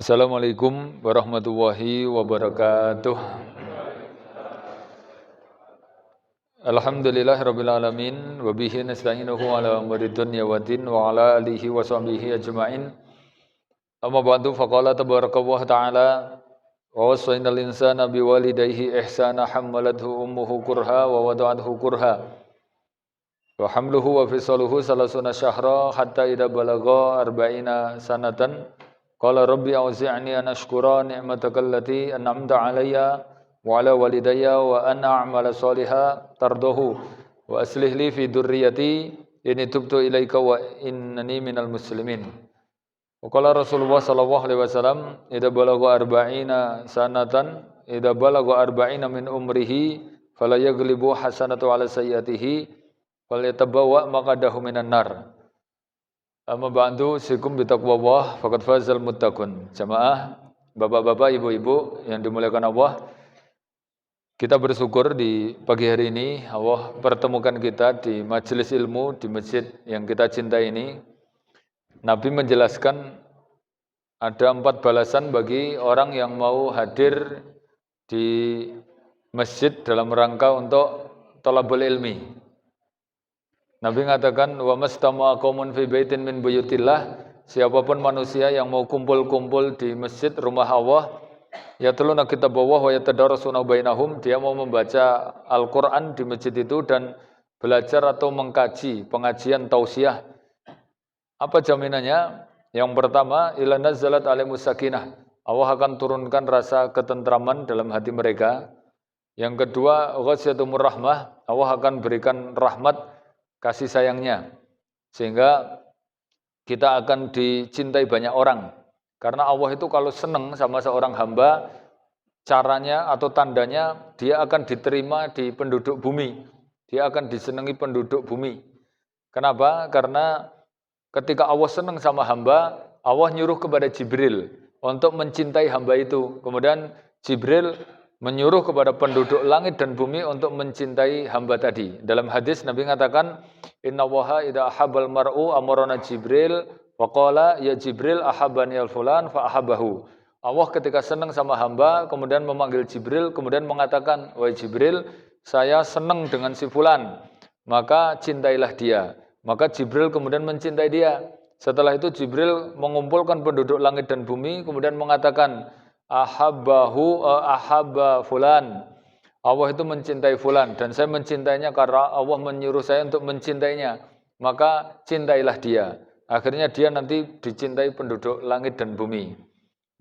Assalamualaikum warahmatullahi wabarakatuh. Alhamdulillahirabbil alamin wa bihi nasta'inuhu ala umuri dunya waddin wa ala alihi wa sahbihi ajma'in. Amma ba'du faqala tabarakallahu ta'ala wa wassaynal insana biwalidayhi ihsana hammalathu ummuhu kurha wa wada'athu kurha wa hamluhu wa fisaluhu salasuna syahra hatta idza balagha arba'ina sanatan qala rabbi auzi'ni an ashkura ni'mataka allati an'amta 'alayya wa 'ala walidayya wa an a'mala shalihan tardahu wa aslih li fi dzurriyyati inni tubtu ilaika wa innani minal muslimin. Wa qala Rasulullah sallallahu alaihi wasallam idza balagha arba'ina sanatan idza balagha arba'ina min umrihi fala yaghlibu hasanatu 'ala sayyi'atihi wal yatabawwa maqadahu minan nar. Amma ba'du sikum bitaqwallah faqad fazal muttaqun. Jamaah, bapak-bapak, ibu-ibu yang dimuliakan Allah, kita bersyukur di pagi hari ini Allah pertemukan kita di majelis ilmu di masjid yang kita cintai ini. Nabi menjelaskan ada 4 balasan bagi orang yang mau hadir di masjid dalam rangka untuk thalabul ilmi. Nabi mengatakan wa mastama'a qaumun fi baitin min buyutillah, siapapun manusia yang mau kumpul-kumpul di masjid rumah Allah, yatluna kitaballah wa yatadarasuna bainahum, dia mau membaca Al-Qur'an di masjid itu dan belajar atau mengkaji pengajian tausiah. Apa jaminannya? Yang pertama, ila nazzalat alaihimus sakinah, Allah akan turunkan rasa ketentraman dalam hati mereka. Yang kedua, ghasyatumur rahmah, Allah akan berikan rahmat kasih sayangnya, sehingga kita akan dicintai banyak orang. Karena Allah itu kalau senang sama seorang hamba, caranya atau tandanya dia akan diterima di penduduk bumi, dia akan disenangi penduduk bumi. Kenapa? Karena ketika Allah senang sama hamba, Allah nyuruh kepada Jibril untuk mencintai hamba itu. Kemudian Jibril menyuruh kepada penduduk langit dan bumi untuk mencintai hamba tadi. Dalam hadis Nabi mengatakan, innallaha idza ahabbal mar'u amarana Jibril wa qala ya Jibril ahabbani al-fulan fa ahabbahu. Allah ketika senang sama hamba kemudian memanggil Jibril, kemudian mengatakan, wahai Jibril, saya senang dengan si fulan, maka cintailah dia. Maka Jibril kemudian mencintai dia. Setelah itu Jibril mengumpulkan penduduk langit dan bumi kemudian mengatakan, ahabba fulan, Allah itu mencintai fulan dan saya mencintainya karena Allah menyuruh saya untuk mencintainya, maka cintailah dia. Akhirnya dia nanti dicintai penduduk langit dan bumi.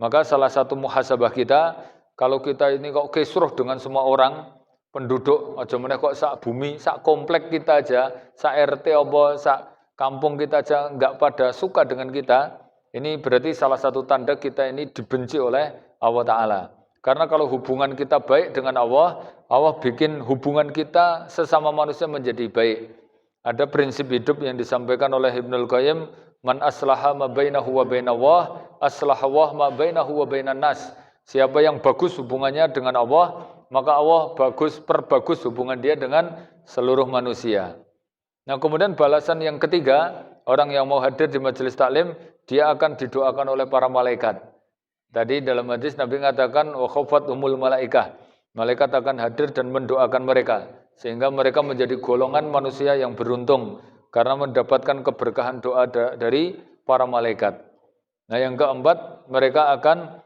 Maka salah satu muhasabah kita, kalau kita ini kok kisruh dengan semua orang, penduduk aja meneh kok sak bumi, sak komplek kita aja, sak RT apa, sak kampung kita aja enggak pada suka dengan kita, ini berarti salah satu tanda kita ini dibenci oleh Allah Ta'ala. Karena kalau hubungan kita baik dengan Allah, Allah bikin hubungan kita sesama manusia menjadi baik. Ada prinsip hidup yang disampaikan oleh Ibnul Qayyim, man aslaha ma bainahu wa bainallah, aslahawah ma bainahu wa bainan nas. Siapa yang bagus hubungannya dengan Allah, maka Allah perbagus hubungan dia dengan seluruh manusia. Nah, kemudian balasan yang ketiga, orang yang mau hadir di majelis taklim, dia akan didoakan oleh para malaikat. Tadi dalam hadis Nabi mengatakan wa khafathumul malaikah. Malaikat akan hadir dan mendoakan mereka sehingga mereka menjadi golongan manusia yang beruntung karena mendapatkan keberkahan doa dari para malaikat. Nah, yang keempat, mereka akan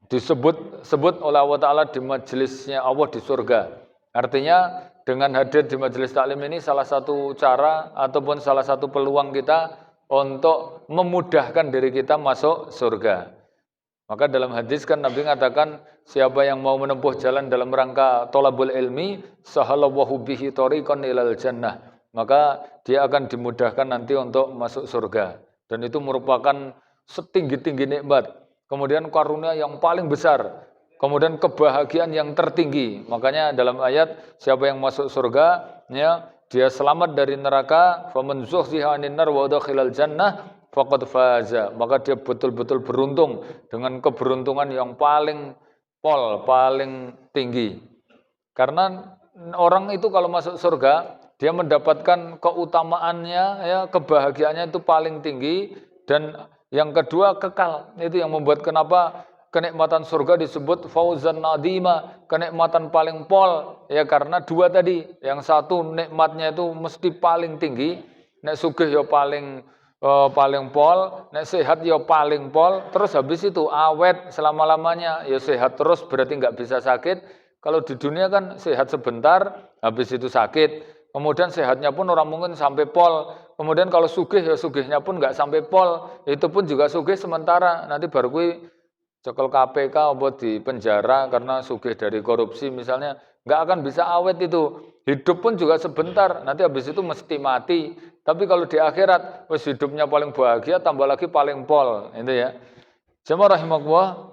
disebut oleh Allah Ta'ala di majelisnya Allah di surga. Artinya dengan hadir di majelis taklim ini salah satu cara ataupun salah satu peluang kita untuk memudahkan diri kita masuk surga. Maka dalam hadis kan Nabi mengatakan siapa yang mau menempuh jalan dalam rangka thalabul ilmi sahalallahu bihi thariqan ilal jannah, maka dia akan dimudahkan nanti untuk masuk surga. Dan itu merupakan setinggi-tinggi nikmat, kemudian karunia yang paling besar, kemudian kebahagiaan yang tertinggi. Makanya dalam ayat siapa yang masuk surga, ya, dia selamat dari neraka, faman zuhziha 'anil nar wa udkhilal jannah faqad faza, maka dia betul-betul beruntung dengan keberuntungan yang paling tinggi. Karena orang itu kalau masuk surga, dia mendapatkan keutamaannya, ya, kebahagiaannya itu paling tinggi dan Yang kedua kekal. Itu yang membuat kenapa kenikmatan surga disebut fauzan nadima, kenikmatan paling pol. Ya karena dua tadi. Yang satu nikmatnya itu mesti paling tinggi, nek sugih ya paling pol, nek sehat ya paling pol, terus habis itu awet selama-lamanya, ya sehat terus berarti nggak bisa sakit. Kalau di dunia kan sehat sebentar, habis itu sakit. Kemudian sehatnya pun orang mungkin sampai pol. Kemudian kalau sugih ya sugihnya pun nggak sampai pol, itu pun juga sugih sementara. Nanti baru kui cekel KPK apa di penjara karena sugih dari korupsi misalnya, nggak akan bisa awet itu. Hidup pun juga sebentar, nanti habis itu mesti mati. Tapi kalau di akhirat, wis hidupnya paling bahagia, tambah lagi paling pol, itu ya. Jemaah rahimakumullah,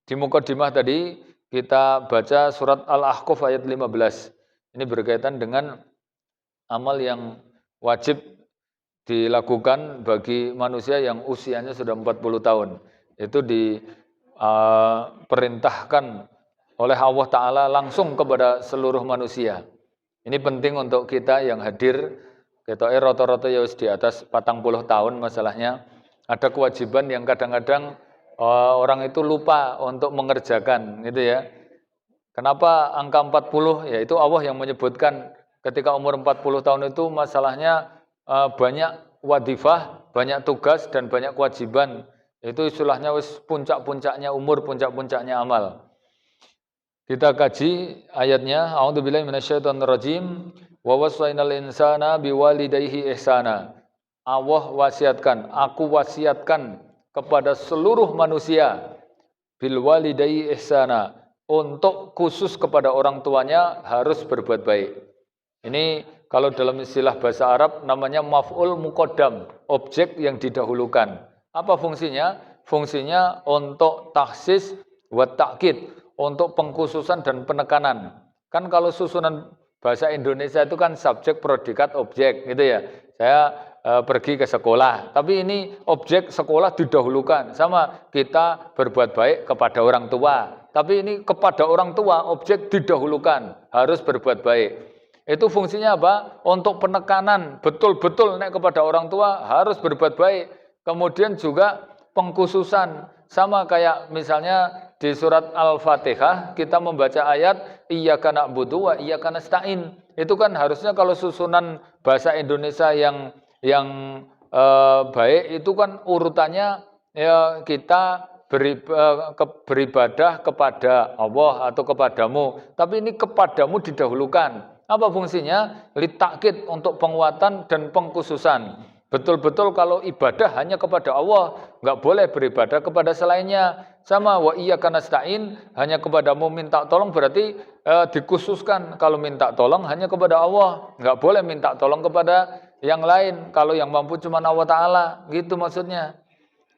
di mukadimah tadi kita baca surat Al-Ahqaf ayat 15. Ini berkaitan dengan amal yang wajib dilakukan bagi manusia yang usianya sudah 40 tahun. Itu diperintahkan oleh Allah Ta'ala langsung kepada seluruh manusia. Ini penting untuk kita yang hadir. Kita rata-rata ya di atas 40 tahun masalahnya. Ada kewajiban yang kadang-kadang orang itu lupa untuk mengerjakan, gitu ya. Kenapa angka 40? Yaitu Allah yang menyebutkan ketika umur 40 tahun itu masalahnya banyak wadifah, banyak tugas dan banyak kewajiban. Itu istilahnya wis puncak-puncaknya umur, puncak-puncaknya amal. Kita kaji ayatnya, a'udzubillahi minasyaitonirrajim, wa wassaynal insana biwalidayhi ihsana. Allah wasiatkan, aku wasiatkan kepada seluruh manusia bil walidayhi ihsana, untuk khusus kepada orang tuanya harus berbuat baik. Ini kalau dalam istilah bahasa Arab namanya maf'ul muqaddam, objek yang didahulukan. Apa fungsinya? Fungsinya untuk taksis wa ta'kid, untuk pengkhususan dan penekanan. Kan kalau susunan bahasa Indonesia itu kan subjek, predikat, objek gitu ya. Saya pergi ke sekolah, tapi ini objek sekolah didahulukan. Sama kita berbuat baik kepada orang tua, tapi ini kepada orang tua objek didahulukan, harus berbuat baik. Itu fungsinya apa? Untuk penekanan, betul-betul nek kepada orang tua harus berbuat baik. Kemudian juga pengkhususan, sama kayak misalnya di surat Al-Fatihah kita membaca ayat iyyaka na'budu wa iyyaka nasta'in. Itu kan harusnya kalau susunan bahasa Indonesia yang baik itu kan urutannya ya kita beribadah kepada Allah atau kepadamu. Tapi ini kepadamu didahulukan. Apa fungsinya? Litakid, untuk penguatan dan pengkhususan. Betul-betul kalau ibadah hanya kepada Allah, nggak boleh beribadah kepada selainnya. Sama wa iyyaka nasta'in, hanya kepadamu minta tolong, berarti dikhususkan kalau minta tolong hanya kepada Allah, nggak boleh minta tolong kepada yang lain. Kalau yang mampu cuma Allah Ta'ala, gitu maksudnya.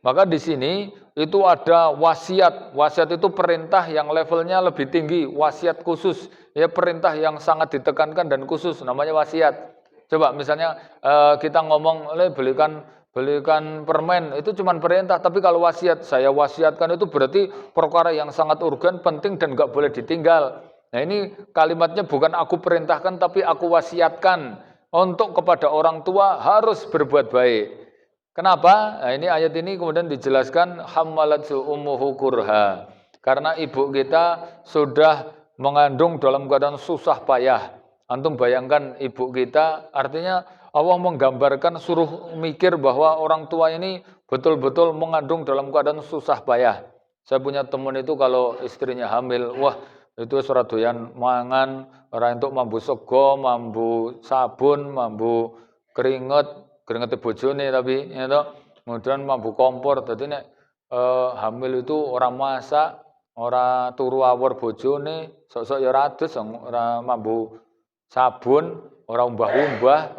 Maka di sini itu ada wasiat. Wasiat itu perintah yang levelnya lebih tinggi, wasiat khusus. Ya perintah yang sangat ditekankan dan khusus, namanya wasiat. Coba misalnya kita ngomong, belikan permen, itu cuma perintah. Tapi kalau wasiat, saya wasiatkan, itu berarti perkara yang sangat urgen, penting dan nggak boleh ditinggal. Nah ini kalimatnya bukan aku perintahkan, tapi aku wasiatkan untuk kepada orang tua harus berbuat baik. Kenapa? Nah, ini ayat ini kemudian dijelaskan hammalathu ummuhu kurha. Karena ibu kita sudah mengandung dalam keadaan susah payah. Antum bayangkan ibu kita, artinya Allah menggambarkan suruh mikir bahwa orang tua ini betul-betul mengandung dalam keadaan susah payah. Saya punya teman itu kalau istrinya hamil, wah itu ora doyan mangan, ora entuk mambu sego, mambu sabun, mambu keringet bojone tapi ya toh. Kemudian mambu kompor. Dadi nek hamil itu orang masak, ora turu awor bojone, sok-sok ya ora adus, ora mambu sabun, ora umbah-umbah,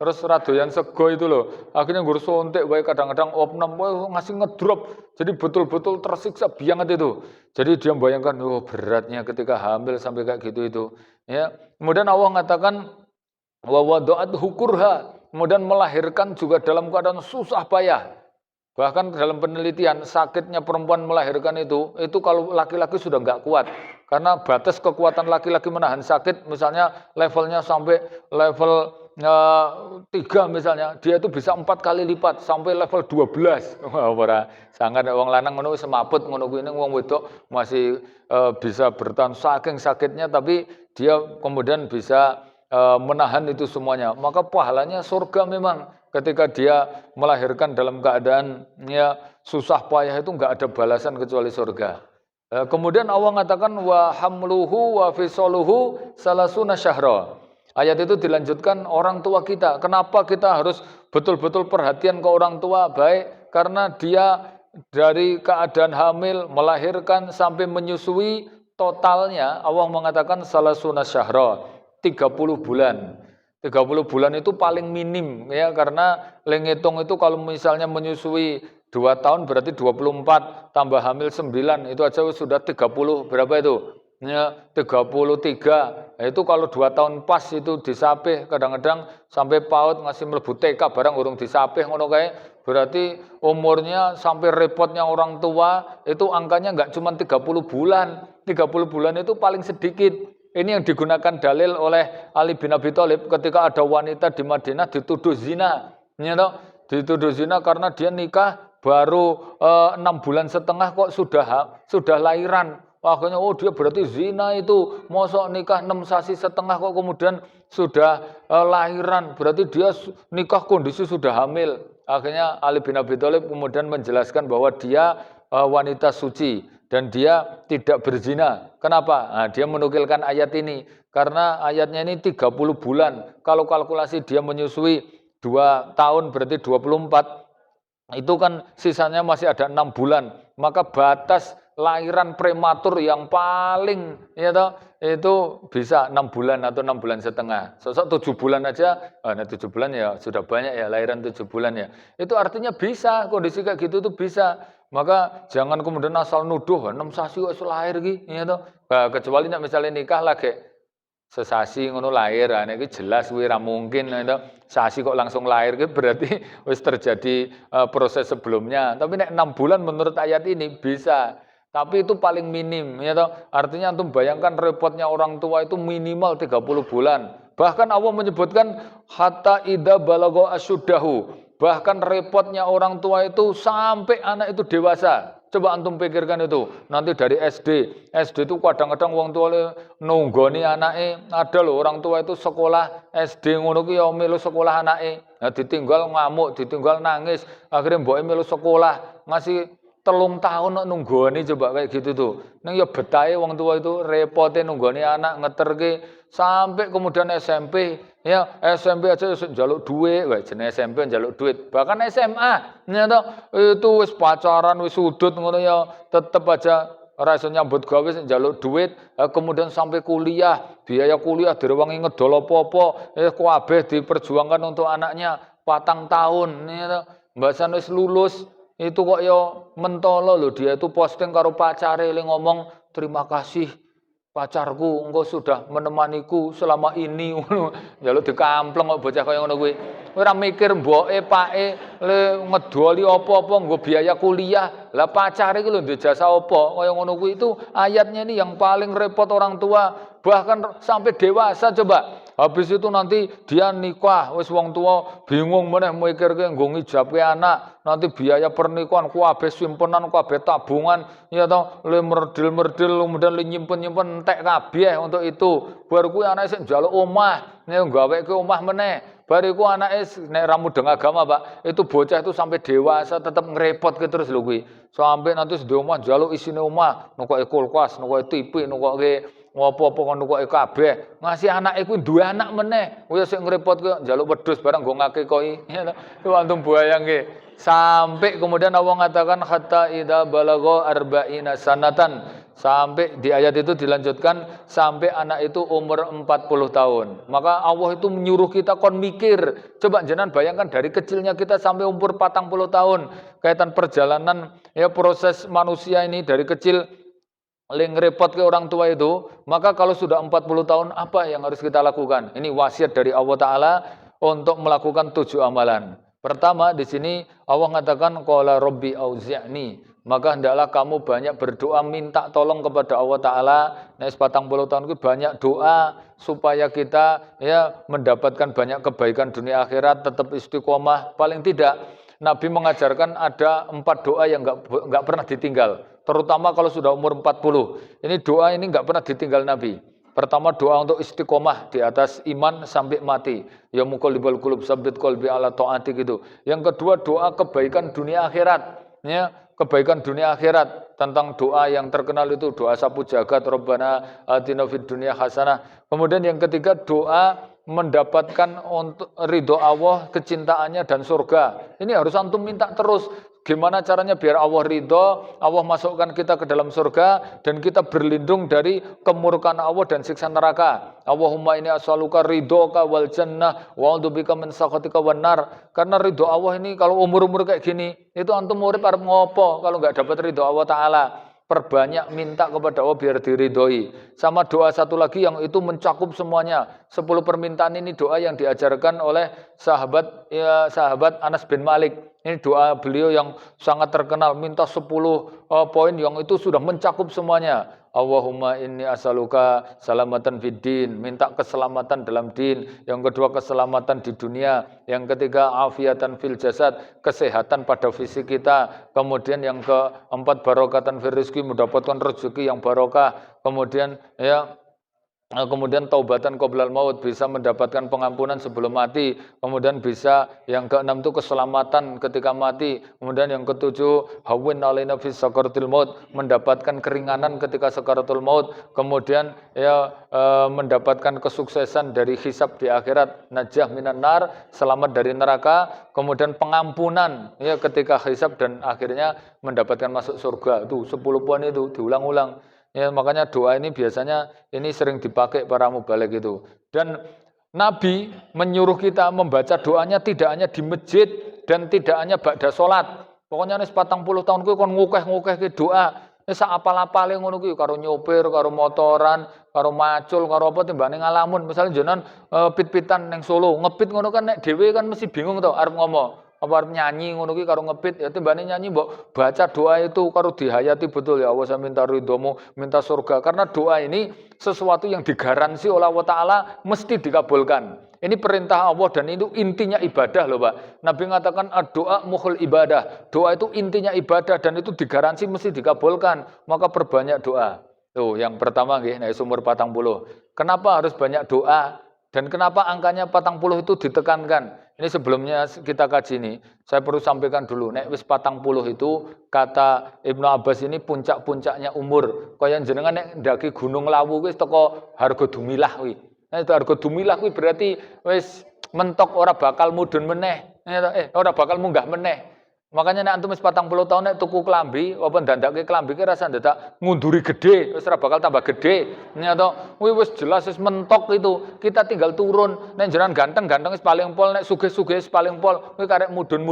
terus ora doyan sego itu loh. Akhirnya nggur sontek wae, kadang-kadang opnam wae ngasih ngedrop. Jadi betul-betul tersiksa banget itu. Jadi dia membayangkan, oh beratnya ketika hamil sampai kayak gitu itu. Ya. Kemudian Allah mengatakan wa wada'athu kurha, kemudian melahirkan juga dalam keadaan susah payah. Bahkan dalam penelitian sakitnya perempuan melahirkan itu kalau laki-laki sudah nggak kuat. Karena batas kekuatan laki-laki menahan sakit misalnya levelnya sampai level 3 misalnya, dia itu bisa 4 kali lipat sampai level 12. Wah, ora sangat wong lanang ngono semaput ngono kuwi ning wong wedok masih bisa bertahan saking sakitnya tapi dia kemudian bisa menahan itu semuanya. Maka pahalanya surga memang ketika dia melahirkan dalam keadaan ya susah payah itu enggak ada balasan kecuali surga. Kemudian Allah mengatakan wa hamluhu wa fisaluhu salasuna syahra. Ayat itu dilanjutkan orang tua kita. Kenapa kita harus betul-betul perhatian ke orang tua? Baik, karena dia dari keadaan hamil, melahirkan sampai menyusui, totalnya Allah mengatakan salasuna syahra, 30 bulan. 30 bulan itu paling minim ya, karena lengitung itu kalau misalnya menyusui 2 tahun berarti 24 tambah hamil 9 itu aja sudah 30 berapa itu? Ya, 33. Nah, itu kalau 2 tahun pas itu disapih, kadang-kadang sampai PAUD ngasih mlebu TK barang urung disapih ngono kae. Berarti umurnya sampai repotnya orang tua itu angkanya enggak cuma 30 bulan. 30 bulan itu paling sedikit. Ini yang digunakan dalil oleh Ali bin Abi Thalib ketika ada wanita di Madinah dituduh zina. Ya, dituduh zina karena dia nikah baru 6 bulan setengah kok sudah lahiran. Akhirnya dia berarti zina itu, mosok nikah 6 sasi setengah kok kemudian sudah lahiran, berarti dia nikah kondisi sudah hamil. Akhirnya Ali bin Abi Thalib kemudian menjelaskan bahwa dia wanita suci dan dia tidak berzina. Kenapa? Nah, dia menukilkan ayat ini karena ayatnya ini 30 bulan. Kalau kalkulasi dia menyusui 2 tahun berarti 24. Itu kan sisanya masih ada 6 bulan. Maka batas lahiran prematur yang paling ya toh, itu bisa 6 bulan atau 6 bulan setengah. Sosok 7 bulan aja, 7 bulan ya sudah banyak ya lahiran 7 bulan ya. Itu artinya bisa, kondisi kayak gitu tuh bisa. Maka jangan kemudian asal nuduh 6 sasi kok lahir iki ya toh. Kecuali nek misalnya nikah lagi sesasi ngono lahir, nah iki jelas kuwi ra mungkin itu sasi kok langsung lahir ki berarti wis terjadi proses sebelumnya. Tapi nek 6 bulan menurut ayat ini bisa. Tapi itu paling minim ya toh. Artinya antum bayangkan repotnya orang tua itu minimal 30 bulan. Bahkan Allah menyebutkan hatta idza balagha asyuddahu. Bahkan repotnya orang tua itu sampai anak itu dewasa. Coba antum pikirkan itu. Nanti dari SD. SD itu kadang-kadang orang tua nunggoni anake. Ada loh orang tua itu sekolah SD ngono ki ya melu sekolah anake. Nah, ditinggal ngamuk, ditinggal nangis. Akhirnya mbok melu sekolah, ngasih 3 tahun nunggoni coba kayak gitu tuh. Neng ya betahe wong tua itu repote nunggoni anak ngeterke sampai kemudian SMP. Ya, SMP aja njaluk duit, wae jenenge SMP njaluk duit. Bahkan SMA, ya toh, itu wis pacaran, wis sudut ngono ya, tetep aja ora iso nyambut gawe njaluk duit, kemudian sampai kuliah, biaya kuliah direwangi ngedol apa-apa, kabeh diperjuangkan untuk anaknya 4 tahun, ya toh. Mbasan wis lulus, itu kok ya mentolo loh, dia itu posting karo pacare ngomong terima kasih pacarku engkau sudah menemaniku selama ini ngono. Njaluk dikampleng kok bocah kaya ngono kuwi. Ora mikir mboke pake le ngedoli apa-apa nggo biaya kuliah. Lah pacare iki lho ndek jasa apa kaya ngono kuwi. Itu ayatnya ini yang paling repot orang tua, bahkan sampai dewasa coba. Habis itu nanti dia nikah, wis wong tua bingung meneh mikirke nggo ngijabke anak, nanti biaya pernikahan kabeh simpenan, kabeh tabungan, ya toh, le merdil-merdil kemudian le nyimpen-nyimpen entek kabeh untuk itu. Bar kuwi anake sik njaluk omah, nek gaweke omah meneh. Bar iku anake nek ra mudeng agama, Pak, itu bocah itu sampai dewasa tetap ngerepotke terus lho kuwi. Sampai nanti di omah njaluk isine omah, nukoke kulkas, nukoke TV, nukoke apa-apa kon nukoke kabeh. Ngasih anake kuwi duwe anak meneh. Kuwi sik ngrepotke njaluk wedhus barang nggo ngakekoi. Itu antum bayangke. Sampai kemudian Allah mengatakan hatta idza balagha arba'ina sanatan. Sampai di ayat itu dilanjutkan sampai anak itu umur 40 tahun. Maka Allah itu menyuruh kita kon mikir. Coba jenengan bayangkan dari kecilnya kita sampai umur 40 tahun. Kaitan perjalanan ya proses manusia ini dari kecil repot ke orang tua itu, maka kalau sudah 40 tahun apa yang harus kita lakukan? Ini wasiat dari Allah Ta'ala untuk melakukan 7 amalan. Pertama di sini Allah mengatakan qala rabbi auzi'ni, maka hendaklah kamu banyak berdoa minta tolong kepada Allah taala. Nek 40 tahun itu banyak doa supaya kita ya mendapatkan banyak kebaikan dunia akhirat, tetap istiqomah. Paling tidak Nabi mengajarkan ada 4 doa yang enggak pernah ditinggal, terutama kalau sudah umur 40. Ini doa ini enggak pernah ditinggal Nabi. Pertama doa untuk istiqomah di atas iman sampai mati. Ya muqallibal qulub tsabbit qalbi ala taati gitu. Yang kedua doa kebaikan dunia akhirat. Ya, kebaikan dunia akhirat. Tentang doa yang terkenal itu doa sapu jagat Rabbana atina fid dunya hasanah. Kemudian yang ketiga doa mendapatkan untuk ridho Allah, kecintaannya dan surga. Ini harus antum minta terus. Gimana caranya biar Allah ridho, Allah masukkan kita ke dalam surga, dan kita berlindung dari kemurkaan Allah dan siksa neraka. Allahumma inni as'aluka ridhoka wal jannah wa a'udzubika min sakhatika wan nar. Karena ridho Allah ini kalau umur-umur kayak gini, itu antum urip arep ngopo kalau nggak dapat ridho Allah Ta'ala. Perbanyak minta kepada Allah biar diridhoi. Sama doa satu lagi yang itu mencakup semuanya. 10 permintaan ini doa yang diajarkan oleh sahabat Anas bin Malik. Ini doa beliau yang sangat terkenal. Minta 10 poin yang itu sudah mencakup semuanya. Allahumma inni as'aluka salamatan fid din, minta keselamatan dalam din. Yang kedua keselamatan di dunia. Yang ketiga afiatan fil jasad, kesehatan pada fisik kita. Kemudian yang keempat barokatan fil rizki, mendapatkan rezeki yang barokah. Kemudian taubatan qoblal maut, bisa mendapatkan pengampunan sebelum mati. Kemudian bisa yang keenam itu keselamatan ketika mati. Kemudian yang ketujuh hawwin alaina fis sakaratil maut, mendapatkan keringanan ketika sakaratul maut. Kemudian mendapatkan kesuksesan dari hisab di akhirat, najah minan nar, selamat dari neraka. Kemudian pengampunan ya ketika hisab dan akhirnya mendapatkan masuk surga. Itu 10 poin itu diulang-ulang. Ya, makanya doa ini biasanya ini sering dipakai para mubaligh itu. Dan Nabi menyuruh kita membaca doanya tidak hanya di masjid dan tidak hanya ba'da sholat. Pokoknya nih 40 tahun kuwi kon ngukeh-ngukeh ke doa. Nek sak apal-apale ngono kuwi karo nyopir, karo motoran, karo macul, karo apa timbane ngalamun. Misalnya jenengan pit-pitan ning Solo, ngepit ngono kan nek dhewe kan mesti bingung to arep ngomong. Apa arep nyanyi ngono kuwi karo ngepit, ya timbane nyanyi mbok baca doa itu karo dihayati betul. Ya Allah saya minta ridhomu, minta surga. Karena doa ini sesuatu yang digaransi oleh Allah Ta'ala mesti dikabulkan. Ini perintah Allah dan itu intinya ibadah loh Pak. Nabi mengatakan doa mukhul ibadah. Doa itu intinya ibadah dan itu digaransi mesti dikabulkan. Maka perbanyak doa. Tuh yang pertama nggih nek umur 40. Kenapa harus banyak doa? Dan kenapa angkanya 40 itu ditekankan? Ini sebelumnya kita kaji ini, saya perlu sampaikan dulu. Nek wis 40 itu kata Ibnu Abbas ini puncak-puncaknya umur. Kaya jenengan nek ndaki Gunung Lawu wis teko Harga Dumilah kuwi. Nah itu Harga Dumilah kuwi berarti wis mentok ora bakal mudhun meneh. Ora bakal munggah meneh. Makanya nek antum wis 40 tahun nek tuku klambi apa ndandake klambi ki rasa ndadak ngunduri gede, wis ora bakal tambah gede. Nyata kuwi wis jelas wis mentok itu. Kita tinggal turun. Nek jenengan ganteng-ganteng wis paling pol, nek sugih-sugih wis paling pol. Kuwi karek mudun.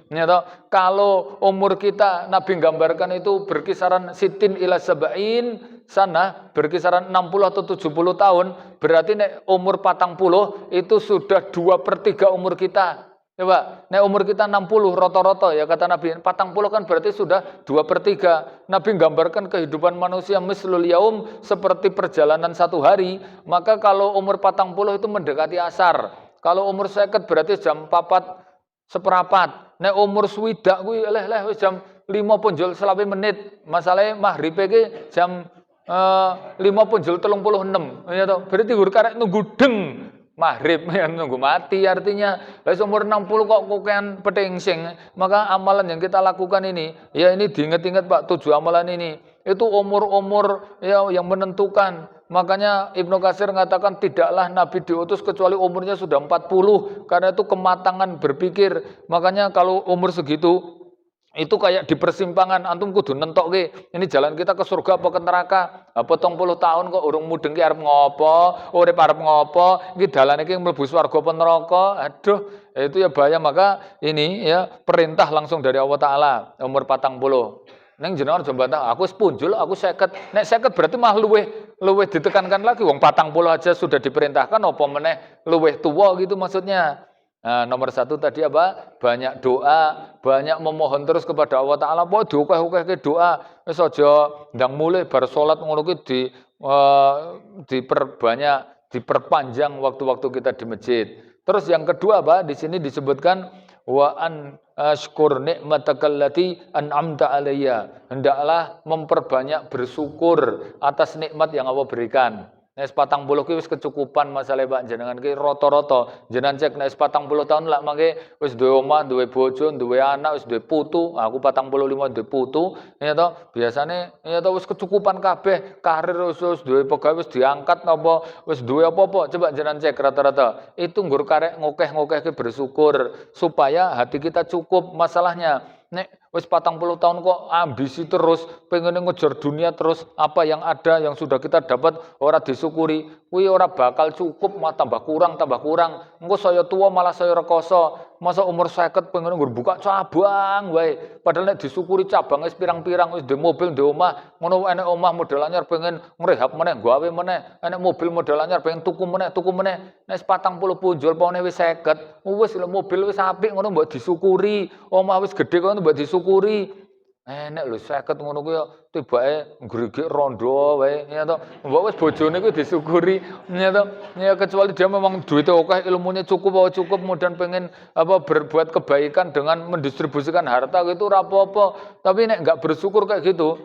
Nyata kalau umur kita Nabi gambarkan itu berkisaran sitin ila sab'in sana, berkisaran 60 atau 70 tahun, berarti nek umur 40 itu sudah 2/3 umur kita. Coba, nek umur kita 60 rata-rata ya kata Nabi, 40 kan berarti sudah 2/3. Nabi gambarkan kehidupan manusia mislul yaum seperti perjalanan satu hari. Maka kalau umur 40 itu mendekati asar. Kalau umur 50 berarti jam 4 seperapat. Nek umur swidak kuwi leh wis jam 5 punjul selawe menit. Masalahe maghrib iki jam 5 punjul 36. Ya toh, berarti gur karek nunggu deng. Maghrib yang nunggu mati artinya lah umur 60 kok kokean petengsing. Maka amalan yang kita lakukan ini ya ini diingat-ingat Pak, 7 amalan ini itu umur-umur ya yang menentukan. Makanya Ibnu Katsir mengatakan tidaklah Nabi diutus kecuali umurnya sudah 40 karena itu kematangan berpikir. Makanya kalau umur segitu itu kayak di persimpangan, antum kudu nentokke ini jalan kita ke surga apa ke neraka. Apa 30 tahun kok urung mudeng ki arep ngopo, urip arep ngopo, iki dalane iki mlebu swarga apa neraka. Aduh, itu ya bahaya. Maka ini ya perintah langsung dari Allah Taala umur 40. Neng jenengan jembatan, aku wis punjul, aku 50. Nek 50 berarti mah luweh ditekankan lagi. Wong 40 aja sudah diperintahkan apa meneh luweh tua gitu maksudnya. Nah, nomor satu tadi apa? Banyak doa, banyak memohon terus kepada Allah Ta'ala. Pokoknya diukeh-ukeh ke doa. Wis aja ndang mulai bar salat ngono kuwi diperbanyak, diperpanjang waktu-waktu kita di masjid. Terus yang kedua apa? Di sini disebutkan wa an syukur nikmatakal lati an'amta alayya. Hendaklah memperbanyak bersyukur atas nikmat yang Allah berikan. Nek 40 ki wis kecukupan masalah Pak jenengan ki rata-rata. Jenengan cek nek 40 tahun lak mangke wis duwe omah, duwe bojo, duwe anak, wis duwe putu. Aku 45 duwe putu, ya toh. Biasane ya toh wis kecukupan kabeh, karir wis duwe pegawai wis diangkat apa, wis duwe apa-apa. Coba jenengan cek rata-rata. Itu nggur karek ngokeh-ngokeh ki bersyukur supaya hati kita cukup masalahnya. Nek wis 40 tahun kok ambisi terus, pengen ngejar dunia terus, apa yang ada yang sudah kita dapat ora disyukuri, kuwi ora bakal cukup, malah tambah kurang. Engko saya tua malah saya rekoso. Masa umur 50 pengen nggur buka cabang wae. Padahal nek disyukuri cabang wis pirang-pirang, wis duwe mobil, duwe omah, ngono enek omah modal anyar pengen ngrehab meneh, gawe meneh, enek mobil modal anyar pengen tuku meneh. Nek 40 punjul pone wis 50, wis mobil wis apik ngono mbok disyukuri, omah wis gedhe ngono mbok disyukuri. Enek lho 50 ngono kuwi tibake ngrigik rondo wae ya toh. Mbok wis bojone kuwi disyukuri ya toh. Ya kecuali dia memang duitnya oke, ilmunya cukup kemudian pengen apa berbuat kebaikan dengan mendistribusikan harta gitu ora apa-apa. Tapi nek enggak bersyukur kayak gitu,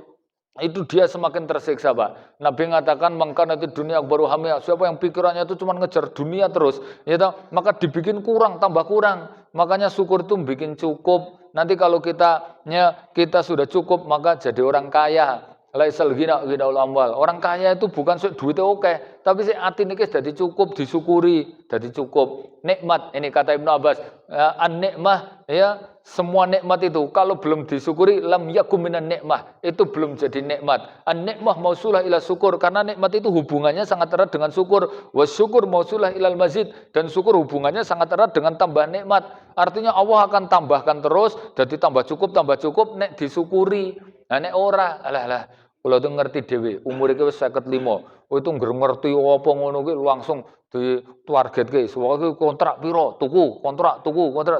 itu dia semakin tersiksa, Pak. Nabi mengatakan mengkana itu dunia baru hamil. Siapa yang pikirannya itu cuma ngejar dunia terus, ya toh, maka dibikin kurang, tambah kurang. Makanya syukur itu bikin cukup. Nanti kalau kita sudah cukup, maka jadi orang kaya. Laisal ghina ghinaul amwal. Orang kaya itu bukan duitnya oke, tapi si hati ini jadi cukup, disyukuri, jadi cukup. Nikmat, ini kata Ibnu Abbas, an-nikmah ya, semua nikmat itu kalau belum disyukuri lam yakum minan nikmah, itu belum jadi nikmat. An-nikmah mausulah ila syukur, karena nikmat itu hubungannya sangat erat dengan syukur. Wasyukur mausulah ilal mazid, dan syukur hubungannya sangat erat dengan tambah nikmat. Artinya Allah akan tambahkan terus, jadi tambah cukup nek disyukuri. Nah nek ora, alah kula tuh ngerti dhewe, umur iki wis 55. Itu ngerti apa ngono kuwi langsung ditargetke. Soale kontrak piro, tuku, kontrak.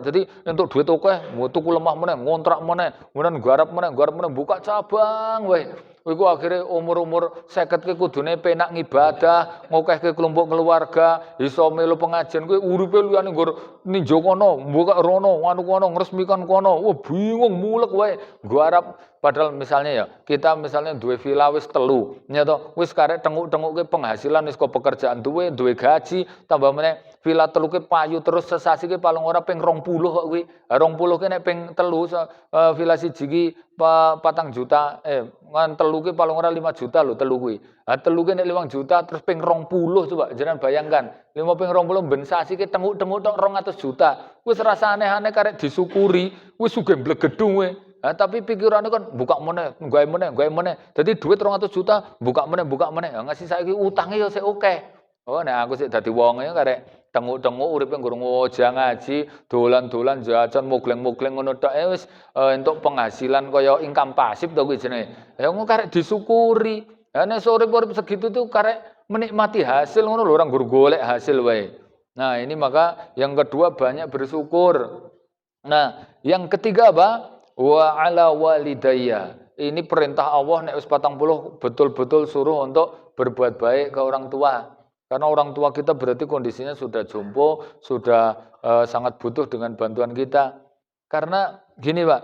Jadi entuk duit akeh, mau tuku lemah meneh, ngontrak meneh, kemudian garap meneh, buka cabang wae. Iku akhirnya umur 50 ki kudune penak ngibadah, ngokehke kelompok keluarga, iso melu pengajian kuwi uripe liyane nggur ninjo kono, buka rono, anu kono, ngresmikan kono. Wah, bingung mulek wae. Garap padahal misalnya ya, kita misalnya duwe villa wis 3, ya toh, wis karek tenguk-tenguke penghasilan wis kok pekerjaan duwe gaji, tambah meneh villa 3 ki payu terus sesasi ki paling ora ping 20 kok kuwi. 20 ki nek ping 3 villa siji ki 4 juta, kan 3 ki paling ora 5 juta lho 3 kuwi. Ha 3 ki nek 5 juta terus ping 20 coba jenengan bayangkan. 5 ping 20 ben sasi ki tenguk-tenguk tok 200 juta. Wis rasa aneh-aneh karek disyukuri, wis sugih mblegedung kowe. Tapi pikirannya kan buka meneh, gawe meneh. Jadi duit 200 juta, buka meneh. Ngasih saiki utangnya ya sik oke. Oh, nek aku sik dadi wong e karek tenguk-tenguk uripe nggur ngojang ngaji, dolan-dolan jajan mugleng-mugleng ngono tok wis entuk penghasilan kaya income pasif to kuwi jenenge. Ya ngono karek disyukuri. Ya nek urip segitu tuh karek menikmati hasil ngono lho, ora nggur golek hasil wae. Nah, ini maka yang kedua banyak bersyukur. Nah, yang ketiga apa? Wa ala walidayya. Ini perintah Allah nek wis 40 betul-betul suruh untuk berbuat baik ke orang tua. Karena orang tua kita berarti kondisinya sudah jompo, sudah sangat butuh dengan bantuan kita. Karena gini, Pak.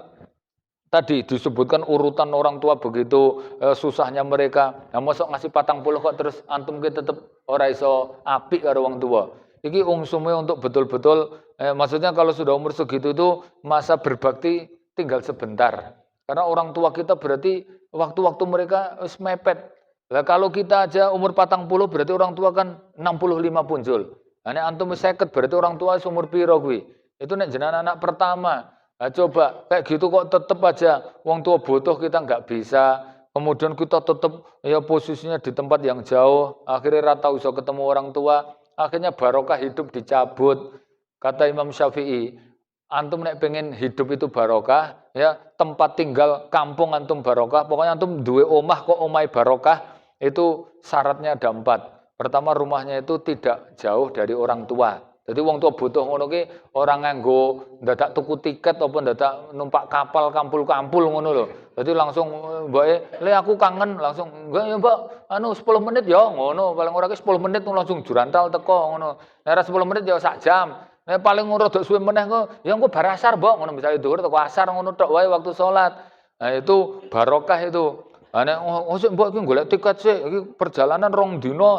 Tadi disebutkan urutan orang tua begitu susahnya mereka. Nah, mosok ngasih 40 kok terus antum ki tetep ora iso apik karo wong tua. Iki ungsume untuk betul-betul maksudnya kalau sudah umur segitu tuh masa berbakti tinggal sebentar. Karena orang tua kita berarti waktu-waktu mereka wis mepet. Lah kalau kita aja umur 40 berarti orang tua kan 65 punjul. Nah, nek antum 50 berarti orang tua umur piro kuwi? Itu nek jenengan anak pertama. Nah, coba kayak gitu kok tetep aja wong tua butuh kita nggak bisa. Kemudian kita tetep ya posisinya di tempat yang jauh, akhirnya rata iso ketemu orang tua, akhirnya barokah hidup dicabut. Kata Imam Syafi'i, antum nek pengen hidup itu barokah, ya tempat tinggal kampung antum barokah, pokoknya antum duwe omah kok omai barokah, itu syaratnya ada 4. Pertama, rumahnya itu tidak jauh dari orang tua. Jadi wong tua butuh ngono ki ora nganggo dadak tuku tiket apa dadak numpak kapal kampul-kampul ngono lho. Jadi langsung mbake, "Le aku kangen." Langsung, "Enggak ya, Mbak, anu 10 menit ya." Ngono, paling ora ki 10 menit langsung jurantal teko ngono. Nek ora 10 menit ya sak jam. Nek paling rada suwe meneh kok, "Ya engko bar asar, Mbok." Ngono misale dhuwur teko asar ngono tok wae waktu salat. Nah itu barokah itu. Nek sik Mbok iki golek tiket sik, iki perjalanan 2 dina.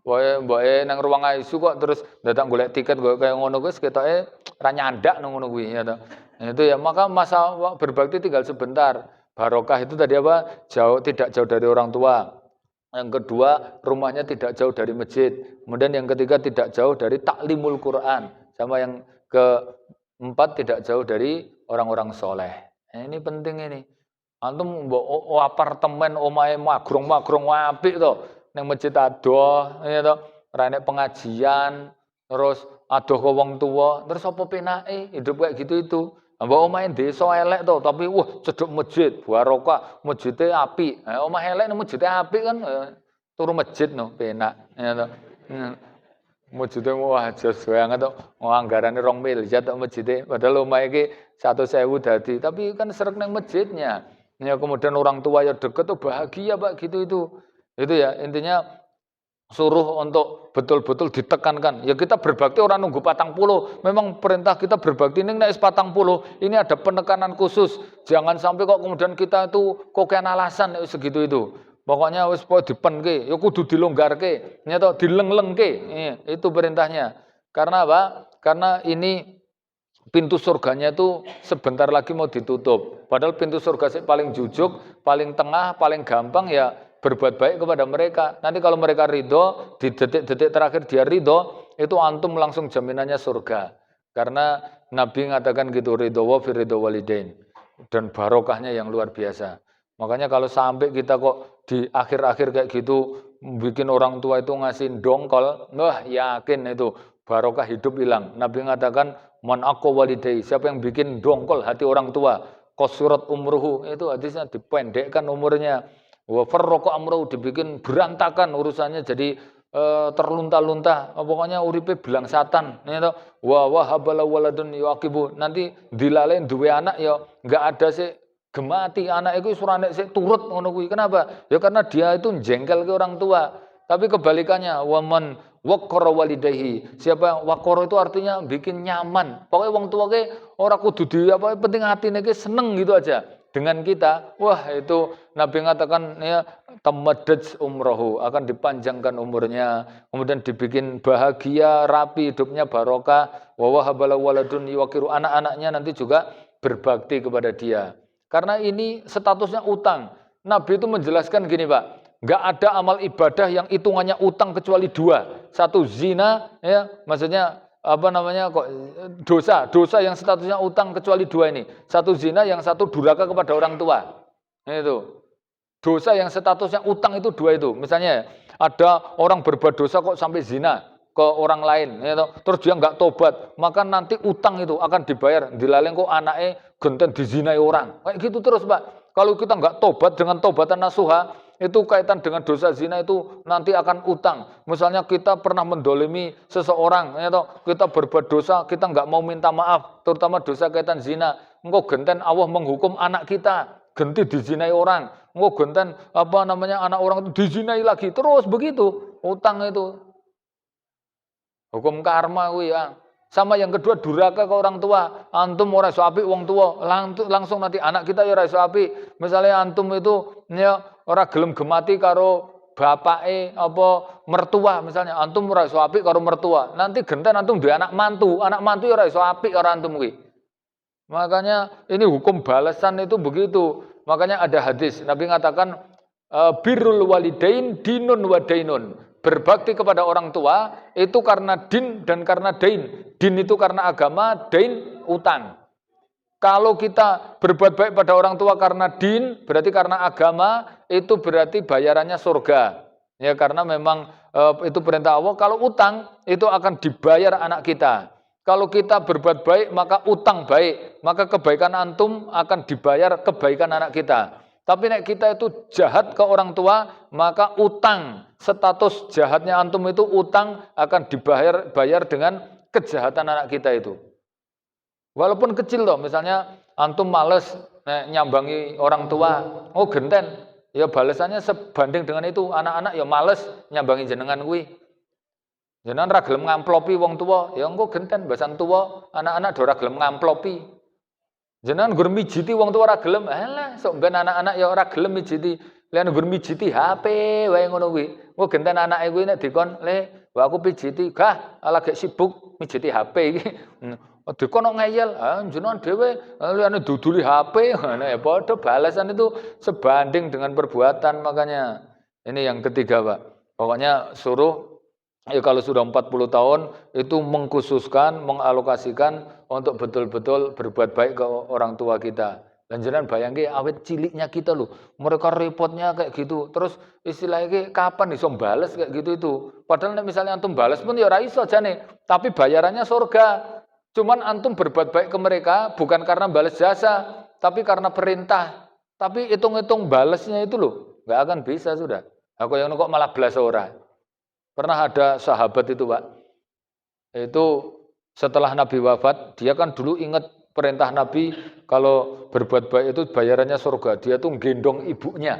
Mboke nang ruang ICU kok terus dadak golek tiket kaya ngono kuwi ketoke ra nyandak nang ngono kuwi ya toh. Itu ya maka masa berbakti tinggal sebentar. Barokah itu tadi apa? Tidak jauh dari orang tua. Yang kedua, rumahnya tidak jauh dari masjid. Kemudian yang ketiga tidak jauh dari taklimul Quran. Sama yang keempat tidak jauh dari orang-orang soleh. Nah, ini penting ini. Antum mbok apartemen omahe magrong-magrong apik to. Ning masjid adoh, ya to. Ora enek pengajian, terus adoh ke wong tua, terus apa penake hidup kayak gitu itu. Mbok omahe desa elek to, tapi wah cedhek masjid, barokah, masjide apik. Omah elek ning masjide apik kan turu masjid no penak, ya to. Masjide wah jos banget to. Anggarane 2 miliar tok masjide, padahal omahe iki 100.000 dadi, tapi kan sreg nang masjidnya. Ya kemudian orang tua ya deket tuh bahagia Pak gitu itu. Itu ya intinya suruh untuk betul-betul ditekankan. Ya kita berbakti orang nunggu 40. Memang perintah kita berbakti ini nek 40. Ini ada penekanan khusus. Jangan sampai kok kemudian kita itu kokean alasan segitu itu. Pokoknya wis pokoke dipenke, ya kudu dilonggarke, nyata dilenglengke. Itu perintahnya. Karena apa? Karena ini pintu surganya itu sebentar lagi mau ditutup. Padahal pintu surga paling jujuk, paling tengah, paling gampang ya berbuat baik kepada mereka. Nanti kalau mereka ridho, di detik-detik terakhir dia ridho, itu antum langsung jaminannya surga. Karena Nabi mengatakan gitu, ridho wa fi ridho walidain. Dan barokahnya yang luar biasa. Makanya kalau sampai kita kok di akhir-akhir kayak gitu, bikin orang tua itu ngasih dongkol, wah yakin itu barokah hidup hilang. Nabi mengatakan, man aqwa walidai, siapa yang bikin dongkol hati orang tua, qasurat umruhu, itu hadisnya dipendekkan umurnya. Wa farraqa amruhu, dibikin berantakan urusannya jadi terlunta-lunta. Pokoknya uripe belangsatan. Wa wahabala waladun yaqibu, nanti dilalen duwe anak ya enggak ada sih gemati anak itu surane sik turut ngono kuwi. Kenapa? Ya karena dia itu jengkel ke orang tua. Tapi kebalikannya, waman waqqara walidayhi. Siapa yang waqara itu artinya bikin nyaman. Pokoknya wong tua ke ora kudu di apa penting hatine ke seneng gitu aja dengan kita. Wah, itu Nabi mengatakan ya tamaddat umrohu, akan dipanjangkan umurnya, kemudian dibikin bahagia, rapi hidupnya, barokah. Wa wahabala waladun yuwaqiru, anak-anaknya nanti juga berbakti kepada dia. Karena ini statusnya utang. Nabi itu menjelaskan gini, Pak. Enggak ada amal ibadah yang hitungannya utang kecuali 2. Satu zina, ya, maksudnya apa namanya kok dosa yang statusnya utang kecuali 2 ini. Satu zina, yang satu durhaka kepada orang tua. Itu. Dosa yang statusnya utang itu 2 itu. Misalnya ada orang berbuat dosa kok sampai zina ke orang lain, ya, terus dia enggak tobat, maka nanti utang itu akan dibayar. Dilaleng kok anaknya genten dizinai orang. Kayak gitu terus, Pak. Kalau kita enggak tobat dengan tobatan nasuha, itu kaitan dengan dosa zina itu nanti akan utang. Misalnya kita pernah mendolimi seseorang, ya toh, kita berbuat dosa, kita nggak mau minta maaf, terutama dosa kaitan zina. Engkau genten Allah menghukum anak kita, genti dizinai orang. Engkau genten apa namanya anak orang itu dizinai lagi, terus begitu utang itu. Hukum karma kuwi ya. Sama yang kedua durhaka ke orang tua. Antum ora iso apik wong tua, langsung nanti anak kita ya ora iso apik. Misalnya antum itu ya ora gelem gemati karo bapake apa mertua, misalnya antum ora iso apik karo mertua. Nanti genten antum duwe anak mantu ya ora iso apik karo antum kuwi. Makanya ini hukum balasan itu begitu. Makanya ada hadis Nabi mengatakan birrul walidain dinun wa dainun. Berbakti kepada orang tua itu karena din dan karena dain. Din itu karena agama, dain utang. Kalau kita berbuat baik pada orang tua karena din, berarti karena agama, itu berarti bayarannya surga. Ya karena memang itu perintah Allah. Kalau utang itu akan dibayar anak kita. Kalau kita berbuat baik maka utang baik, maka kebaikan antum akan dibayar kebaikan anak kita. Tapi nek kita itu jahat ke orang tua, maka utang, status jahatnya antum itu utang akan dibayar dengan kejahatan anak kita itu. Walaupun kecil loh, misalnya antum males nyambangi orang tua, oh genten, ya balasannya sebanding dengan itu. Anak-anak ya males nyambangi jenengan kuwi. Jenengan ra gelem ngamplopi wong tua, ya engko genten basan tua, anak-anak do ra gelem ngamplopi. Jenengan gur mijiti wong tua ora gelem, alah sok ben anak-anak ya ora gelem mijiti. Lian gur mijiti HP wae ngono kuwi. Engko genten anake kuwi nek dikon, "Le, wa aku pijiti." Gah, lagi sibuk mijiti HP iki. Dikon kok ngeyel, jenengan dhewe liane duduli HP, ngono ya padha balasan itu sebanding dengan perbuatan. Makanya ini yang ketiga, Pak. Pokoknya suruh ya kalau sudah 40 tahun itu mengkhususkan, mengalokasikan untuk betul-betul berbuat baik ke orang tua kita. Dan jangan bayangke awet ciliknya kita loh, mereka repotnya kayak gitu. Terus istilahnya kapan iso bales kayak gitu itu. Padahal misalnya antum bales pun ya ora iso jane, tapi bayarannya surga. Cuman antum berbuat baik ke mereka bukan karena balas jasa, tapi karena perintah. Tapi hitung-hitung balesnya itu loh, nggak akan bisa sudah. Aku yang kok malah belas orang. Pernah ada sahabat itu, Pak. Itu setelah Nabi wafat, dia kan dulu ingat perintah Nabi kalau berbuat baik itu bayarannya surga. Dia tuh gendong ibunya.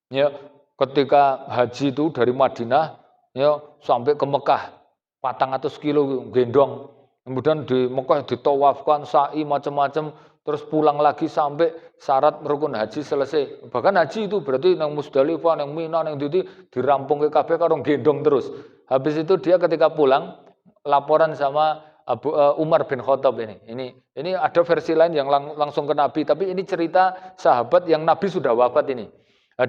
Ya, ketika haji itu dari Madinah ya sampai ke Mekah 400 kilo gendong. Kemudian di Mekah ditawafkan sa'i macam-macam, terus pulang lagi sampai syarat rukun haji selesai. Bahkan haji itu berarti nang Musdalifah, nang Mina, nang Diti dirampung ke kabeh karo gendong terus. Habis itu dia ketika pulang laporan sama Umar bin Khattab ini. Ini ada versi lain yang langsung ke Nabi, tapi ini cerita sahabat yang Nabi sudah wafat ini.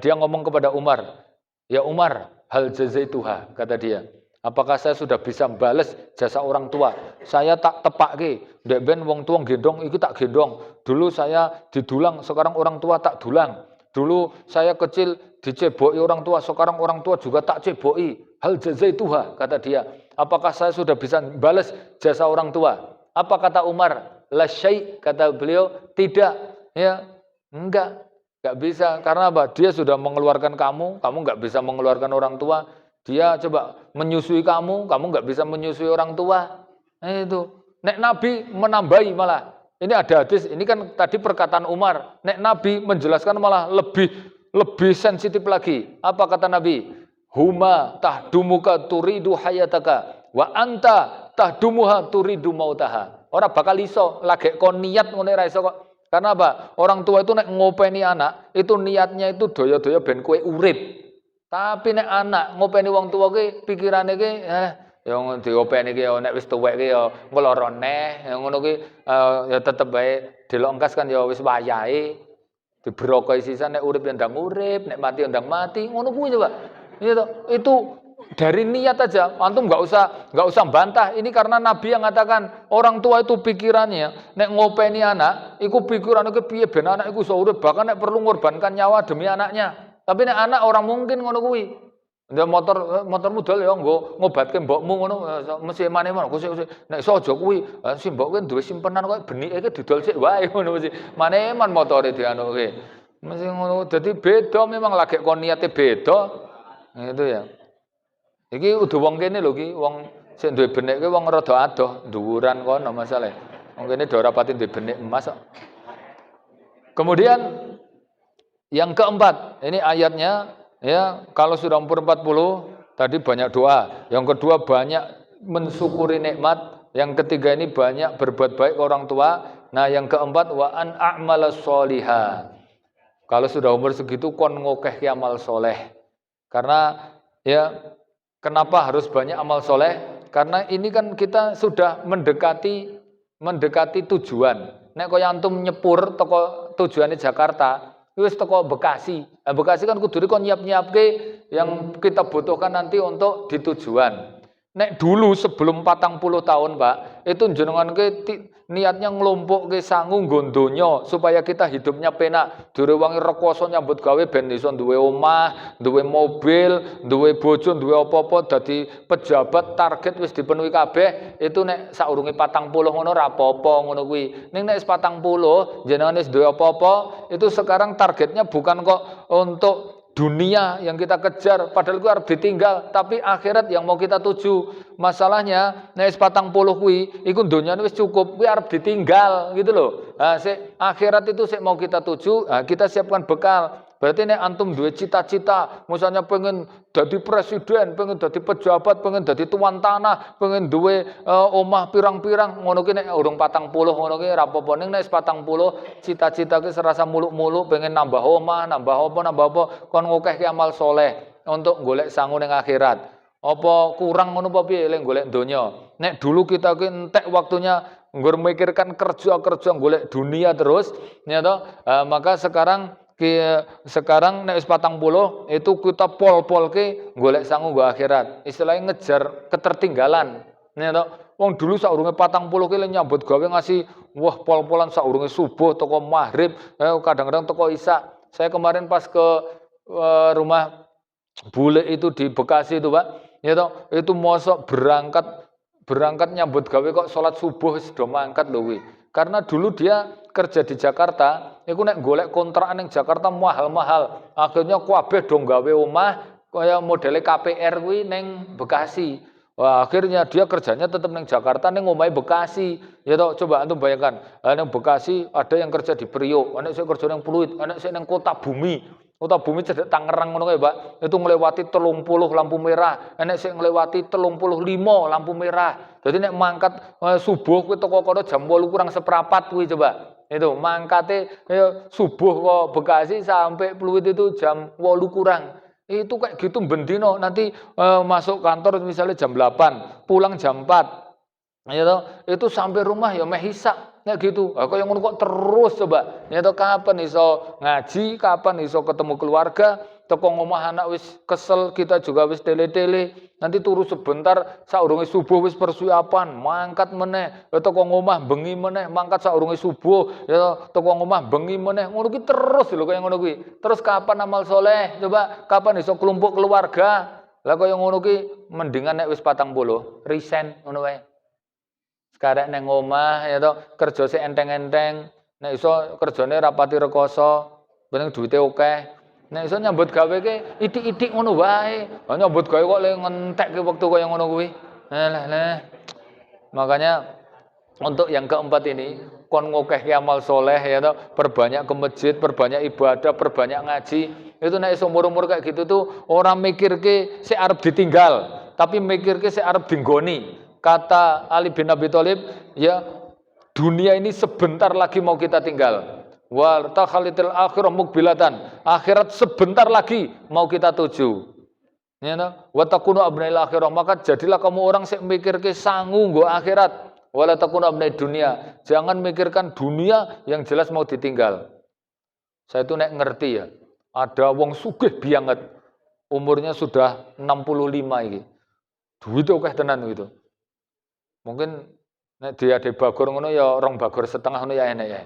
Dia ngomong kepada Umar, "Ya Umar, hal jazaituha," kata dia. "Apakah saya sudah bisa balas jasa orang tua? Saya tak tepakke, ndek ben wong tua gendong iki tak gendong. Dulu saya didulang, sekarang orang tua tak dulang. Dulu saya kecil diceboki orang tua, sekarang orang tua juga tak ceboki. Hal jazaituha," kata dia. "Apakah saya sudah bisa balas jasa orang tua?" Apa kata Umar? "La syai," kata beliau, "tidak." Ya, enggak bisa. Karena apa? Dia sudah mengeluarkan kamu enggak bisa mengeluarkan orang tua. Dia coba menyusui kamu enggak bisa menyusui orang tua. Nah itu. Nek Nabi menambahi malah. Ini ada hadis, ini kan tadi perkataan Umar. Nek Nabi menjelaskan malah lebih sensitif lagi. Apa kata Nabi? "Huma tahdumuka turidu hayataka wa anta tahdumuha turidu mautaha." Ora bakal iso lagi kon niat ngene ra iso kok. Karena apa? Orang tua itu nek ngopeni anak, itu niatnya itu doyo-doyo ben kowe urip. Tapi nek anak ngopeni wong tua ki pikirane ki ya diopeni ki nek wis tuwek ki ya ngloro neh, ya ngono ki ya tetep bae dilongkas kan ya wis wayahe. Dibrokoi sisan nek urip ya ndang urip, nek mati ya ndang mati, ngono kuwi coba. Itu dari niat aja, antum nggak usah bantah. Ini karena Nabi yang mengatakan orang tua itu pikirannya, nek ngopeni anak, iku pikirannya ke piye ben anak iku iso urip, bahkan nek perlu ngorbankan nyawa demi anaknya. Tapi nek anak orang mungkin ngono kuwi. Ndek motor mudal ya nggo ngobatke mbokmu ngono mesti emane ngono. Nek iso aja kuwi, si mbok kuwi duwe simpenan kok benike iki didol sik wae ngono mesti. Maneman motore dianuke. Mesti ngono. Dadi beda memang lagi kon niate beda. Gitu ya. Iki udah wong kene lho iki, wong sing duwe benik ki wong rada adoh, dhuwuran kono masalahe. Wong kene do ora pati duwe benik emas kok. Kemudian yang keempat, ini ayatnya ya, kalau sudah umur 40 tadi banyak doa. Yang kedua banyak mensyukuri nikmat. Yang ketiga ini banyak berbuat baik ke orang tua. Nah, yang keempat wa an a'mala sholiha. Kalau sudah umur segitu kon ngokeh amal soleh. Karena ya kenapa harus banyak amal soleh? Karena ini kan kita sudah mendekati tujuan. Nek kaya antum nyepur toko tujuannya Jakarta, wis toko Bekasi. Nah, Bekasi kan kudune kon nyiap-nyiapke yang kita butuhkan nanti untuk di tujuan. Nek dulu sebelum 40 tahun, Pak, itu jenengan niatnya nglumpukke sangu nggo donya supaya kita hidupnya penak, direwangi rekoso nyambut gawe ben iso duwe omah, duwe mobil, duwe bojo, duwe apa-apa dadi pejabat, target wis dipenuhi kabeh. Itu nek saurunge 40 ngono ora apa-apa ngono kuwi. Ning nek wis 40 jenengan wis duwe apa-apa, itu sekarang targetnya bukan kok untuk dunia yang kita kejar padahal itu harus ditinggal, tapi akhirat yang mau kita tuju. Masalahnya nek 40 kuwi iku dunyane wis cukup, kuwi arep ditinggal gitu loh. Nah, akhirat itu mau kita tuju, nah, kita siapkan bekal. Berarti nek antum duwe cita-cita, misalnya pengen jadi presiden, pengen jadi pejabat, pengen jadi tuan tanah, pengen duwe omah pirang-pirang, ngono ki nek urung 40 ngono ki ora apa-apa. Ning nek 40 cita-cita ki serasa muluk-muluk, pengen nambah omah, nambah apa, kon ngokeh ki amal soleh untuk golek sangu ning akhirat. Apa kurang ngono apa piye lek golek donya? Nek dulu kita ki entek waktunya nggur mikirkan kerja golek dunia terus, ya toh, maka sekarang nek wis 40 itu kita pol-pol ke golek sangu nggo akhirat. Istilahnya ngejar ketertinggalan. Ya toh, wong dulu saurunge 40 ki nyambut gawe ngasih wah pol-polan saurunge subuh toko maghrib, kadang-kadang toko isya. Saya kemarin pas ke rumah bule itu di Bekasi itu, Pak. Ya toh, itu mosok berangkat nyambut gawe kok sholat subuh sudah mangkat lho kuwi. Karena dulu dia kerja di Jakarta, iku nek golek kontrakan ning Jakarta mahal-mahal. Akhirnya kabeh dong gawe omah kaya modele KPR kuwi ning Bekasi. Wah, akhirnya dia kerjanya tetap ning Jakarta ning omahe Bekasi. Ya toh, coba antum bayangkan, ning Bekasi ada yang kerja di Priok, ana sing kerja ning Pluit, ana sing ning Kota Bumi. Kota Bumi cedek Tangerang ngono kae, Pak. Itu nglewati 30 lampu merah, enek sing nglewati 35 lampu merah. Jadi nek mangkat subuh kuwi teko kono jam 8 kurang seperempat kuwi coba. Itu mangkate subuh kok Bekasi sampai Pluit itu jam 8 kurang. Itu kayak gitu bendino nanti masuk kantor misalnya jam 8, pulang jam 4. Ya toh, itu sampai rumah ya meh isak. Nek gitu. Kok yang ngono kok terus coba. Ya toh kapan iso ngaji, kapan iso ketemu keluarga, teko ngomah anak wis kesel, kita juga wis tele-tele. Nanti turu sebentar saurunge subuh wis persiapan, mangkat meneh. Ya teko ngomah bengi meneh, mangkat saurunge subuh. Ya teko ngomah bengi meneh. Ngono ki terus lho kaya ngono kuwi. Terus kapan amal soleh? Coba kapan iso kelompok keluarga? Lah kaya ngono ki mendingan nek wis 40, resign ngono wae. Sekarang neng omah ya toh kerja sik enteng-enteng, nek iso kerjane rapati rekoso, penting duwite akeh. Nek iso nyambut gawe ke itik-itik ngono wae. Nyambut gawe kok le ngentekke wektu kaya ngono kuwi. Lah. Makanya untuk yang keempat ini kon ngokeh amal soleh ya toh, perbanyak ke masjid, perbanyak ibadah, perbanyak ngaji. Itu nek iso umur-umur kayak gitu tuh orang mikirke sik arep ditinggal, tapi mikirke sik arep dinggoni. Kata Ali bin Abi Thalib, ya dunia ini sebentar lagi mau kita tinggal. Wal takhalitil akhirah mukbilatan. Akhirat sebentar lagi mau kita tuju. Ya toh, wa takunu abnail akhirah, maka jadilah kamu orang sing mikirke sangu nggo akhirat. Wala takunu abnaid dunia. Jangan mikirkan dunia yang jelas mau ditinggal. Saya itu nek ngerti ya. Ada wong sugih banget. Umurnya sudah 65 iki. Duit akeh tenan gitu. Mungkin nek dia di bagor ngono ya rong bagor setengah ngono ya enak ya.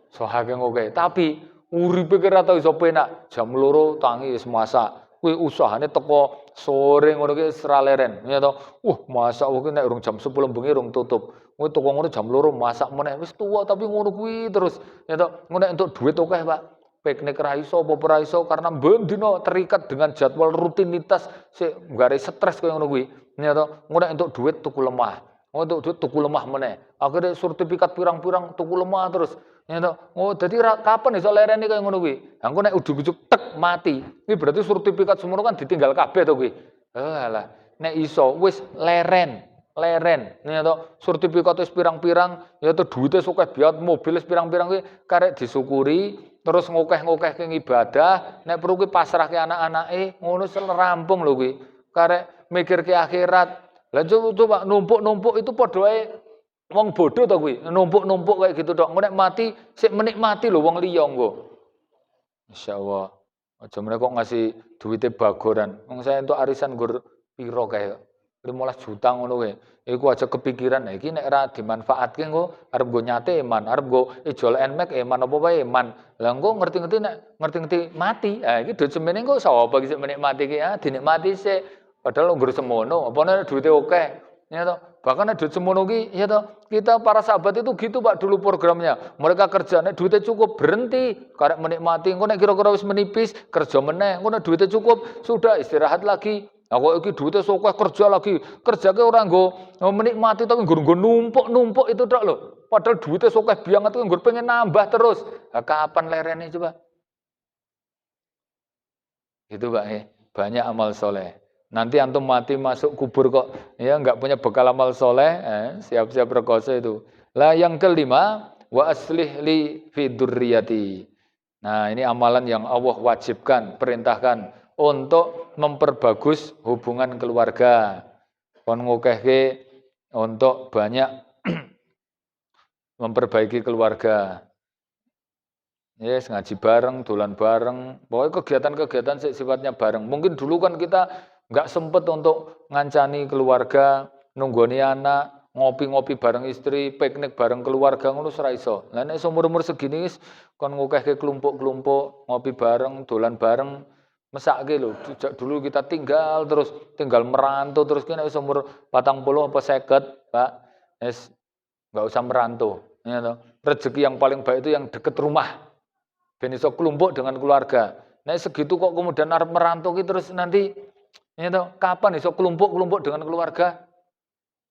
Sohake ngoke. Tapi uripe ki ora tau iso penak. Jam 2 tangi wis masak. Kuwi usahane teko sore ngono ki ora leren. Ya to. Masak kuwi nek urung jam 10 bengi urung tutup. Kuwi teko ngono jam 2 masak meneh. Wis tuwa tapi ngono kuwi terus. Ya to. Ngono entuk duit akeh, Pak. Piknik ra iso apa ora iso karena bendino terikat dengan jadwal rutinitas sik nggare stres kaya ngono kuwi. Ya to. Ngono entuk duit tuku lemah. Untuk duit tuku lemah meneh. Akhirnya sertifikat pirang-pirang tuku lemah terus. Ya toh. Dadi kapan iso lereni kaya ngono kuwi? Engko nek ujug-ujug tek mati. Iki berarti sertifikat semono kan ditinggal kabeh to kuwi. Alah, nek iso wis leren. Ya toh. Sertifikat wis pirang-pirang, ya toh duwite sokeh biat mobil wis pirang-pirang kuwi karek disyukuri, terus ngokeh-ngokeh ke ibadah, nek perlu kuwi pasrahke anak-anake, ngono rampung lho kuwi. Karek mikirke akhirat. Lah coba numpuk-numpuk itu padha wae wong bodoh to kuwi. Numpuk-numpuk kayak gitu tok. Nek mati sik menikmati lho wong liya engko. Masyaallah. Aja meneh kok ngasih duwite bagoran. Wong saya entuk arisan nggur piro kae. 15 juta ngono kae. Iku aja kepikiran iki nek ora dimanfaatke engko arep nggo nyate eman, arep nggo ijol enmek eman apa wae eman. Lah engko ngerti-ngerti mati. Iki duit semene engko sapa iki sik menikmati iki dinikmati sik. Padahal nggur semono, apa nek duwite akeh. Ya toh, bahkan ada semono ki, ya toh, kita para sahabat itu gitu Pak dulu programnya. Mereka kerja nek duitnya cukup berhenti, karek menikmati. Engko nek kira-kira wis menipis, kerja meneh. Engko nek duitnya cukup, sudah istirahat lagi. Aku iki duitnya sokeh kerja lagi. Kerja ke orang nggo menikmati tapi nggo numpuk-numpuk itu tok lho. Padahal duitnya sokeh banget nggo pengen nambah terus. Nah, kapan lerene coba? Itu Pak, banyak amal soleh. Nanti antum mati masuk kubur kok ya nggak punya bekal amal soleh, siap-siap rekoso itu. Lah yang kelima, wa aslih li fi dzurriyyati. Nah, ini amalan yang Allah wajibkan, perintahkan untuk memperbagus hubungan keluarga. Kon ngukehke untuk banyak memperbaiki keluarga. Yes, ngaji bareng, dolan bareng. Pokoknya kegiatan-kegiatan sifatnya bareng. Mungkin dulu kan kita nggak sempet untuk ngancani keluarga, nunggoni anak, ngopi-ngopi bareng istri, piknik bareng keluarga, ngono ora iso. Lah nek umur-umur segini wis kon ngukehke kelompok-kelompok, ngopi bareng, dolan bareng, mesake lho. Dulu kita tinggal merantau terus kene wis umur 40 apa 50, Pak. Wis nggak usah merantau, ya toh. Rezeki yang paling baik itu yang deket rumah. Ben iso kelompok dengan keluarga. Nek segitu kok kemudian arep merantau ki terus nanti itu kapan iso kelompok dengan keluarga?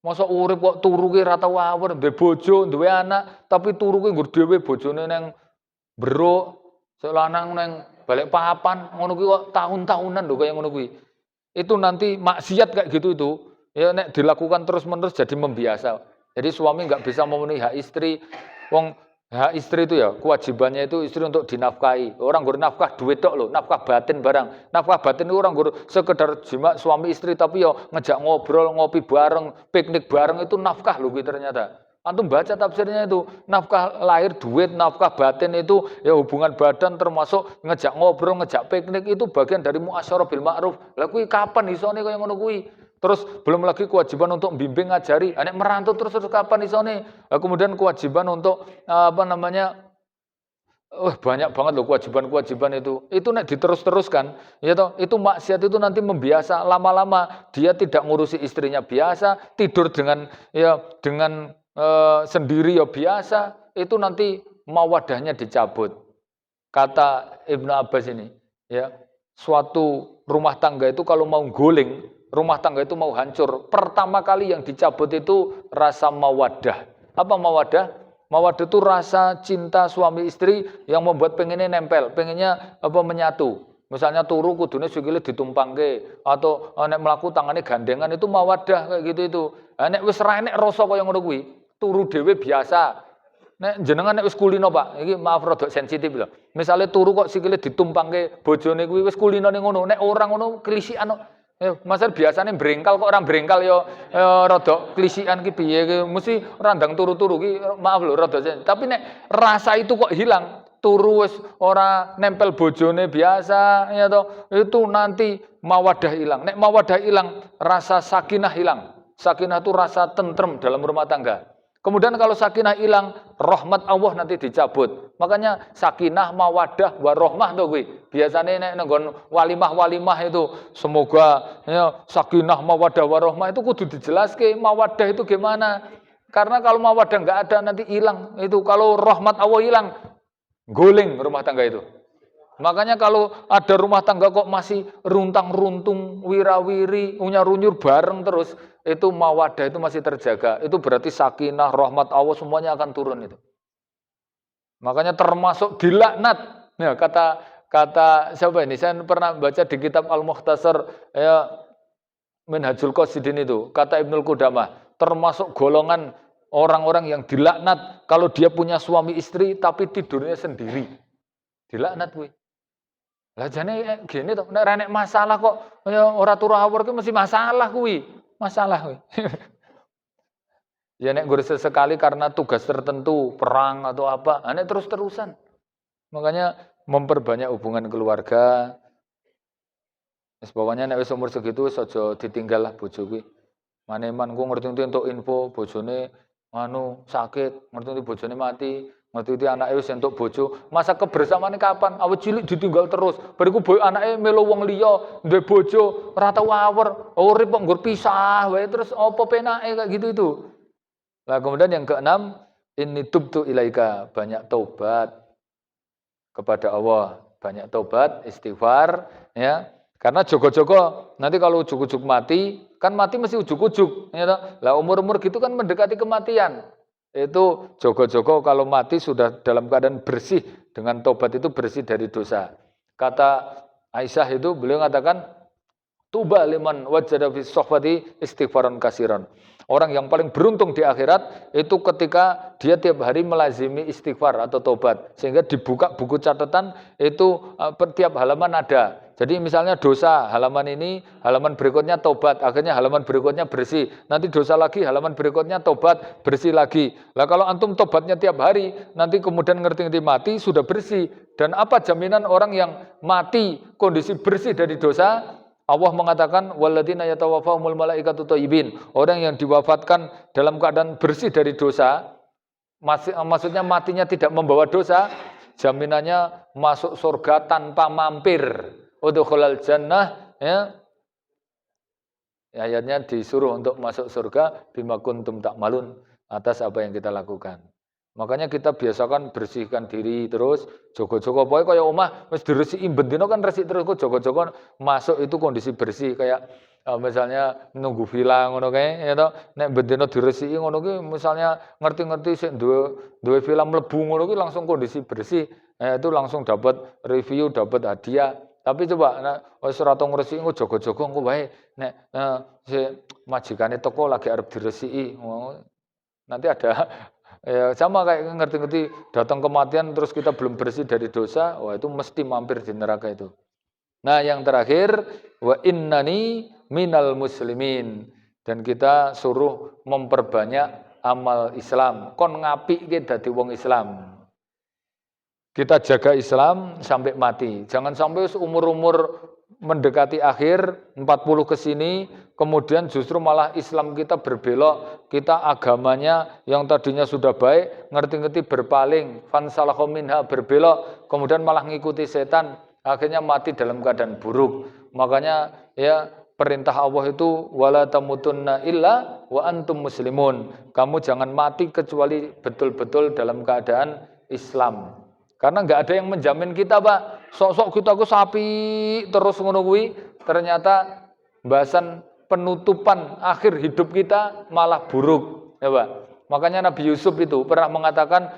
Masa urip kok turu ki ra tau awur, duwe bojo, duwe anak, tapi turu ki nggur dhewe bojone nang Beruk, sing lanang nang Balikpapan, ngono ki kok tahun-tahunan lho kaya ngono kuwi. Itu nanti maksiat kayak gitu itu, ya nek dilakukan terus-menerus jadi membiasa. Jadi suami nggak bisa memenuhi hak istri. Wong hak istri itu ya kewajibannya itu istri untuk dinafkahi. Orang gur nafkah duit tok lho, nafkah batin barang. Nafkah batin itu orang gur sekedar jima suami istri tapi yo ngejak ngobrol, ngopi bareng, piknik bareng itu nafkah lho kuwi ternyata. Antum baca tafsirnya itu, nafkah lahir duit, nafkah batin itu ya hubungan badan termasuk ngejak ngobrol, ngejak piknik itu bagian dari muasyarah bil ma'ruf. Lah kuwi kapan isone kaya ngono kuwi? Terus belum lagi kewajiban untuk bimbing ngajari. Nek merantau terus kapan isone? Kemudian kewajiban untuk apa namanya? Banyak banget loh kewajiban-kewajiban itu. Itu nek diterus-teruskan, ya toh, itu maksiat itu nanti membiasa lama-lama dia tidak ngurusi istrinya biasa, tidur dengan sendiri ya biasa, itu nanti mawadahnya dicabut. Kata Ibnu Abbas ini, ya, suatu rumah tangga itu kalau mau guling, rumah tangga itu mau hancur, pertama kali yang dicabut itu rasa mawadah. Apa mawadah? Mawadah itu rasa cinta suami istri yang membuat pengennya nempel, pengennya apa menyatu. Misalnya turu kudune sikile ditumpangke atau nek mlaku tangane gandengan itu mawadah kayak gitu itu. Nek wis ra enek rasa kaya ngono kuwi, turu dhewe biasa. Nek jenengan nek wis kulino, Pak, iki maaf rada sensitif lho. Misale turu kok sikile ditumpangke bojone kuwi wis kulinone ngono, nek ora ngono klisikan kok. Masa biasane brengkal kok orang brengkal yo rada klisikan ki piye ki mesti randang turu-turu ki maaf lho rada tapi nek rasa itu kok hilang, turu wis ora nempel bojone biasa ya toh, itu nanti mawadah hilang. Nek mawadah hilang, rasa sakinah hilang. Sakinah itu rasa tentrem dalam rumah tangga. Kemudian kalau sakinah hilang, rahmat Allah nanti dicabut. Makanya sakinah, mawadah, warohmah tuh gue. Biasanya nek nenggon walimah itu semoga ya, sakinah, mawadah, warohmah itu kudu dijelaskan mawadah itu gimana. Karena kalau mawadah nggak ada nanti hilang. Itu kalau rahmat Allah hilang, guling rumah tangga itu. Makanya kalau ada rumah tangga kok masih runtang-runtung, wirawiri, unyar-unyur bareng terus, itu mawadah itu masih terjaga. Itu berarti sakinah, rahmat Allah semuanya akan turun itu. Makanya termasuk dilaknat. Ya, kata siapa ini? Saya pernah baca di kitab Al-Mukhtasar ya, Minhajul Qasidin itu. Kata Ibnul Qudamah, termasuk golongan orang-orang yang dilaknat kalau dia punya suami istri tapi tidurnya sendiri. Dilaknat gue. Lah jane gini to, nek ra nek masalah kok ya ora turu awur ki mesti masalah kuwi. Masalah kuwi. Ya nek gur sesekali karena tugas tertentu, perang atau apa, nek terus-terusan. Makanya memperbanyak hubungan keluarga. Wis pokoknya nek wis umur segitu wis aja ditinggal lah bojo kuwi. Maneman ku ngerti untuk info bojone sakit, ngerti bojone mati, Ngerti anake wis entuk bojo, masa kebersamaane kapan? Awet cilik ditinggal terus. Bariku anake melu wong liya, duwe bojo, ora tau awer, urip kok nggur pisah wae terus apa penake kayak gitu itu. Nah, kemudian yang keenam, inni tubtu ilaika, banyak taubat kepada Allah, banyak taubat, istighfar, ya. Karena jogo-jogo nanti kalau ujuk-ujuk mati, kan mati mesti ujuk-ujuk, ya toh. Lah umur-umur gitu kan mendekati kematian. Itu jogo-jogo kalau mati sudah dalam keadaan bersih dengan tobat itu bersih dari dosa. Kata Aisyah itu beliau mengatakan tuba liman wajada fi sohbati istighfaran kasiran. Orang yang paling beruntung di akhirat itu ketika dia tiap hari melazimi istighfar atau tobat. Sehingga dibuka buku catatan itu tiap halaman ada. Jadi misalnya dosa, halaman ini, halaman berikutnya tobat, akhirnya halaman berikutnya bersih. Nanti dosa lagi, halaman berikutnya tobat, bersih lagi. Lah kalau antum tobatnya tiap hari, nanti kemudian ngerti-ngerti mati, sudah bersih. Dan apa jaminan orang yang mati kondisi bersih dari dosa? Allah mengatakan walladzina yatawaffahumul malaikatu thayyibin. Orang yang diwafatkan dalam keadaan bersih dari dosa, maksudnya matinya tidak membawa dosa, jaminannya masuk surga tanpa mampir. Udkhulal jannah, ya. Ayatnya disuruh untuk masuk surga bima kuntum ta'malun, atas apa yang kita lakukan. Makanya kita biasakan bersihkan diri terus, jogo-jogo pokoke kaya omah wis diresiki bendina kan resik terus kok jogo-jogo masuk itu kondisi bersih kayak misalnya nunggu villa ngono kae ya toh. Nek bendina diresiki ngono ki misalnya ngerti-ngerti sik duwe villa mlebu ngono ki langsung kondisi bersih, itu langsung dapat review, dapat hadiah. Tapi coba nek wis ora tau ngresiki engko jogo-jogo engko wae nek si majikane teko lagi arep diresiki. Nanti ada ya sama kayak ngerti-ngerti datang kematian terus kita belum bersih dari dosa, wah itu mesti mampir di neraka itu. Nah, yang terakhir wa innani minal muslimin, dan kita suruh memperbanyak amal Islam. Kon ngapik ke dadi wong Islam. Kita jaga Islam sampai mati. Jangan sampai umur-umur mendekati akhir 40 ke sini kemudian justru malah Islam kita berbelok, kita agamanya yang tadinya sudah baik ngerti-ngerti berpaling, fansalakha minha berbelok, kemudian malah ngikuti setan, akhirnya mati dalam keadaan buruk. Makanya ya perintah Allah itu wala tamutunna illa wa antum muslimun. Kamu jangan mati kecuali betul-betul dalam keadaan Islam. Karena nggak ada yang menjamin kita, Pak. Sok-sok kita ku sapi terus ngono kuwi, ternyata bahasan penutupan akhir hidup kita malah buruk, ya Pak. Makanya Nabi Yusuf itu pernah mengatakan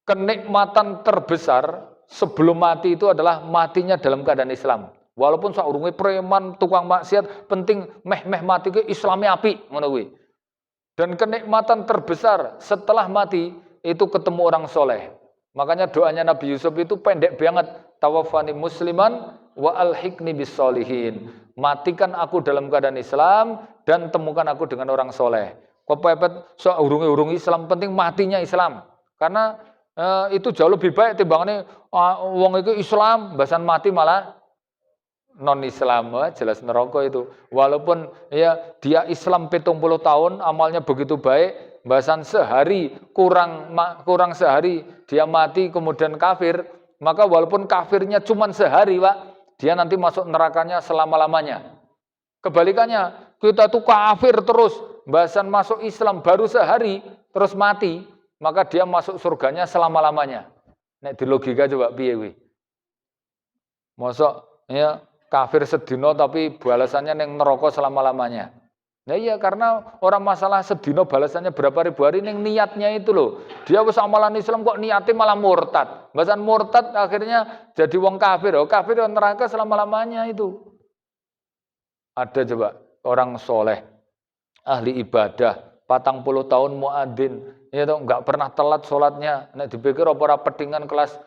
kenikmatan terbesar sebelum mati itu adalah matinya dalam keadaan Islam. Walaupun saurunge preman, tukang maksiat, penting meh mati ke Islami apik ngono kuwi. Dan kenikmatan terbesar setelah mati itu ketemu orang soleh. Makanya doanya Nabi Yusuf itu pendek banget. Tawaffani musliman wa alhiqni bis solihin. Matikan aku dalam keadaan Islam dan temukan aku dengan orang soleh. Kepepet so urung Islam, penting matinya Islam. Karena itu jauh lebih baik timbangane wong itu Islam, bahasan mati malah non Islam, jelas neraka itu. Walaupun ya dia Islam 70 tahun, amalnya begitu baik, bahasan sehari kurang sehari dia mati kemudian kafir, maka walaupun kafirnya cuma sehari, Pak, dia nanti masuk nerakanya selama-lamanya. Kebalikannya, kita tuh kafir terus, bahasan masuk Islam baru sehari terus mati, maka dia masuk surganya selama-lamanya. Nek di logika coba piye kuwi? Mosok ya kafir sedino tapi balasannya neng neraka selama-lamanya. Nah iya, karena orang masalah sedino balasannya berapa ribu hari, neng niatnya itu loh. Dia wis amalan Islam kok niatnya malah murtad. Bahasan murtad akhirnya jadi wong kafir. Oh, kafir di neraka selama-lamanya itu. Ada coba orang soleh, ahli ibadah, 40 tahun muadzin, ya toh nggak pernah telat sholatnya. Nek dipikir apa petingan kelas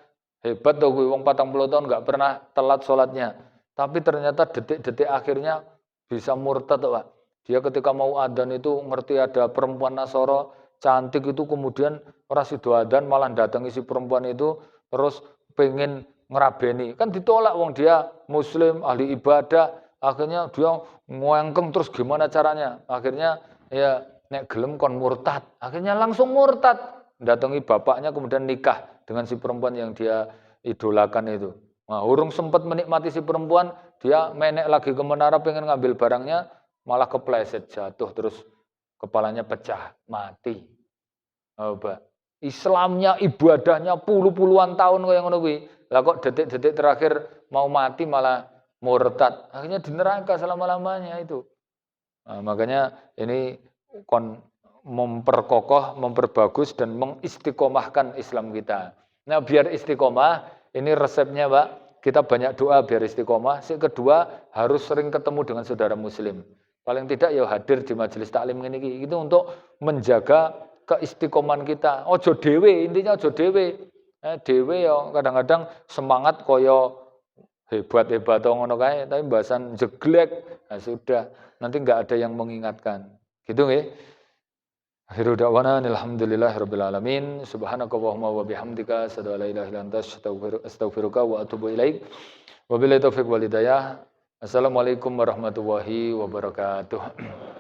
hebat tuh gue, wong 40 tahun nggak pernah telat sholatnya. Tapi ternyata detik-detik akhirnya bisa murtad, Pak. Dia ketika mau adzan itu ngerti ada perempuan Nasoro cantik itu, kemudian ora sido adzan malah datangi si perempuan itu terus pengen ngerabeni. Kan ditolak wong dia muslim, ahli ibadah. Akhirnya dia ngengkeng terus gimana caranya? Akhirnya ya nek gelem kon murtad. Akhirnya langsung murtad. datangi bapaknya kemudian nikah dengan si perempuan yang dia idolakan itu. Nah, urung sempat menikmati si perempuan, dia menek lagi ke menara pengen ngambil barangnya, malah kepleset jatuh terus kepalanya pecah, mati. Apa? Islamnya, ibadahnya puluh-puluhan tahun kayak ngono kuwi. Lah kok detik-detik terakhir mau mati malah murtad. Akhirnya di neraka selama-lamanya itu. Nah, makanya ini memperkokoh, memperbagus dan mengistiqomahkan Islam kita. Nah, biar istiqomah, ini resepnya, Pak. Kita banyak doa biar istiqomah. Yang kedua, harus sering ketemu dengan saudara muslim. Paling tidak ya hadir di majelis taklim ini. Itu untuk menjaga keistiqomahan kita. Ojo dewe, intinya ojo dewe. Dewe ya kadang-kadang semangat koyo hebat-hebat ngono kae, tapi bahasan jeglek. Nah, sudah, nanti enggak ada yang mengingatkan. Gitu nggih. Akhiru da'wana alhamdulillahirabbil alamin. Subhanakallahumma wa bihamdika asyhadu an la ilaha illa anta astaghfiruka wa atubu ilaik. Wabillahi taufiq wal hidayah. Assalamualaikum warahmatullahi wabarakatuh.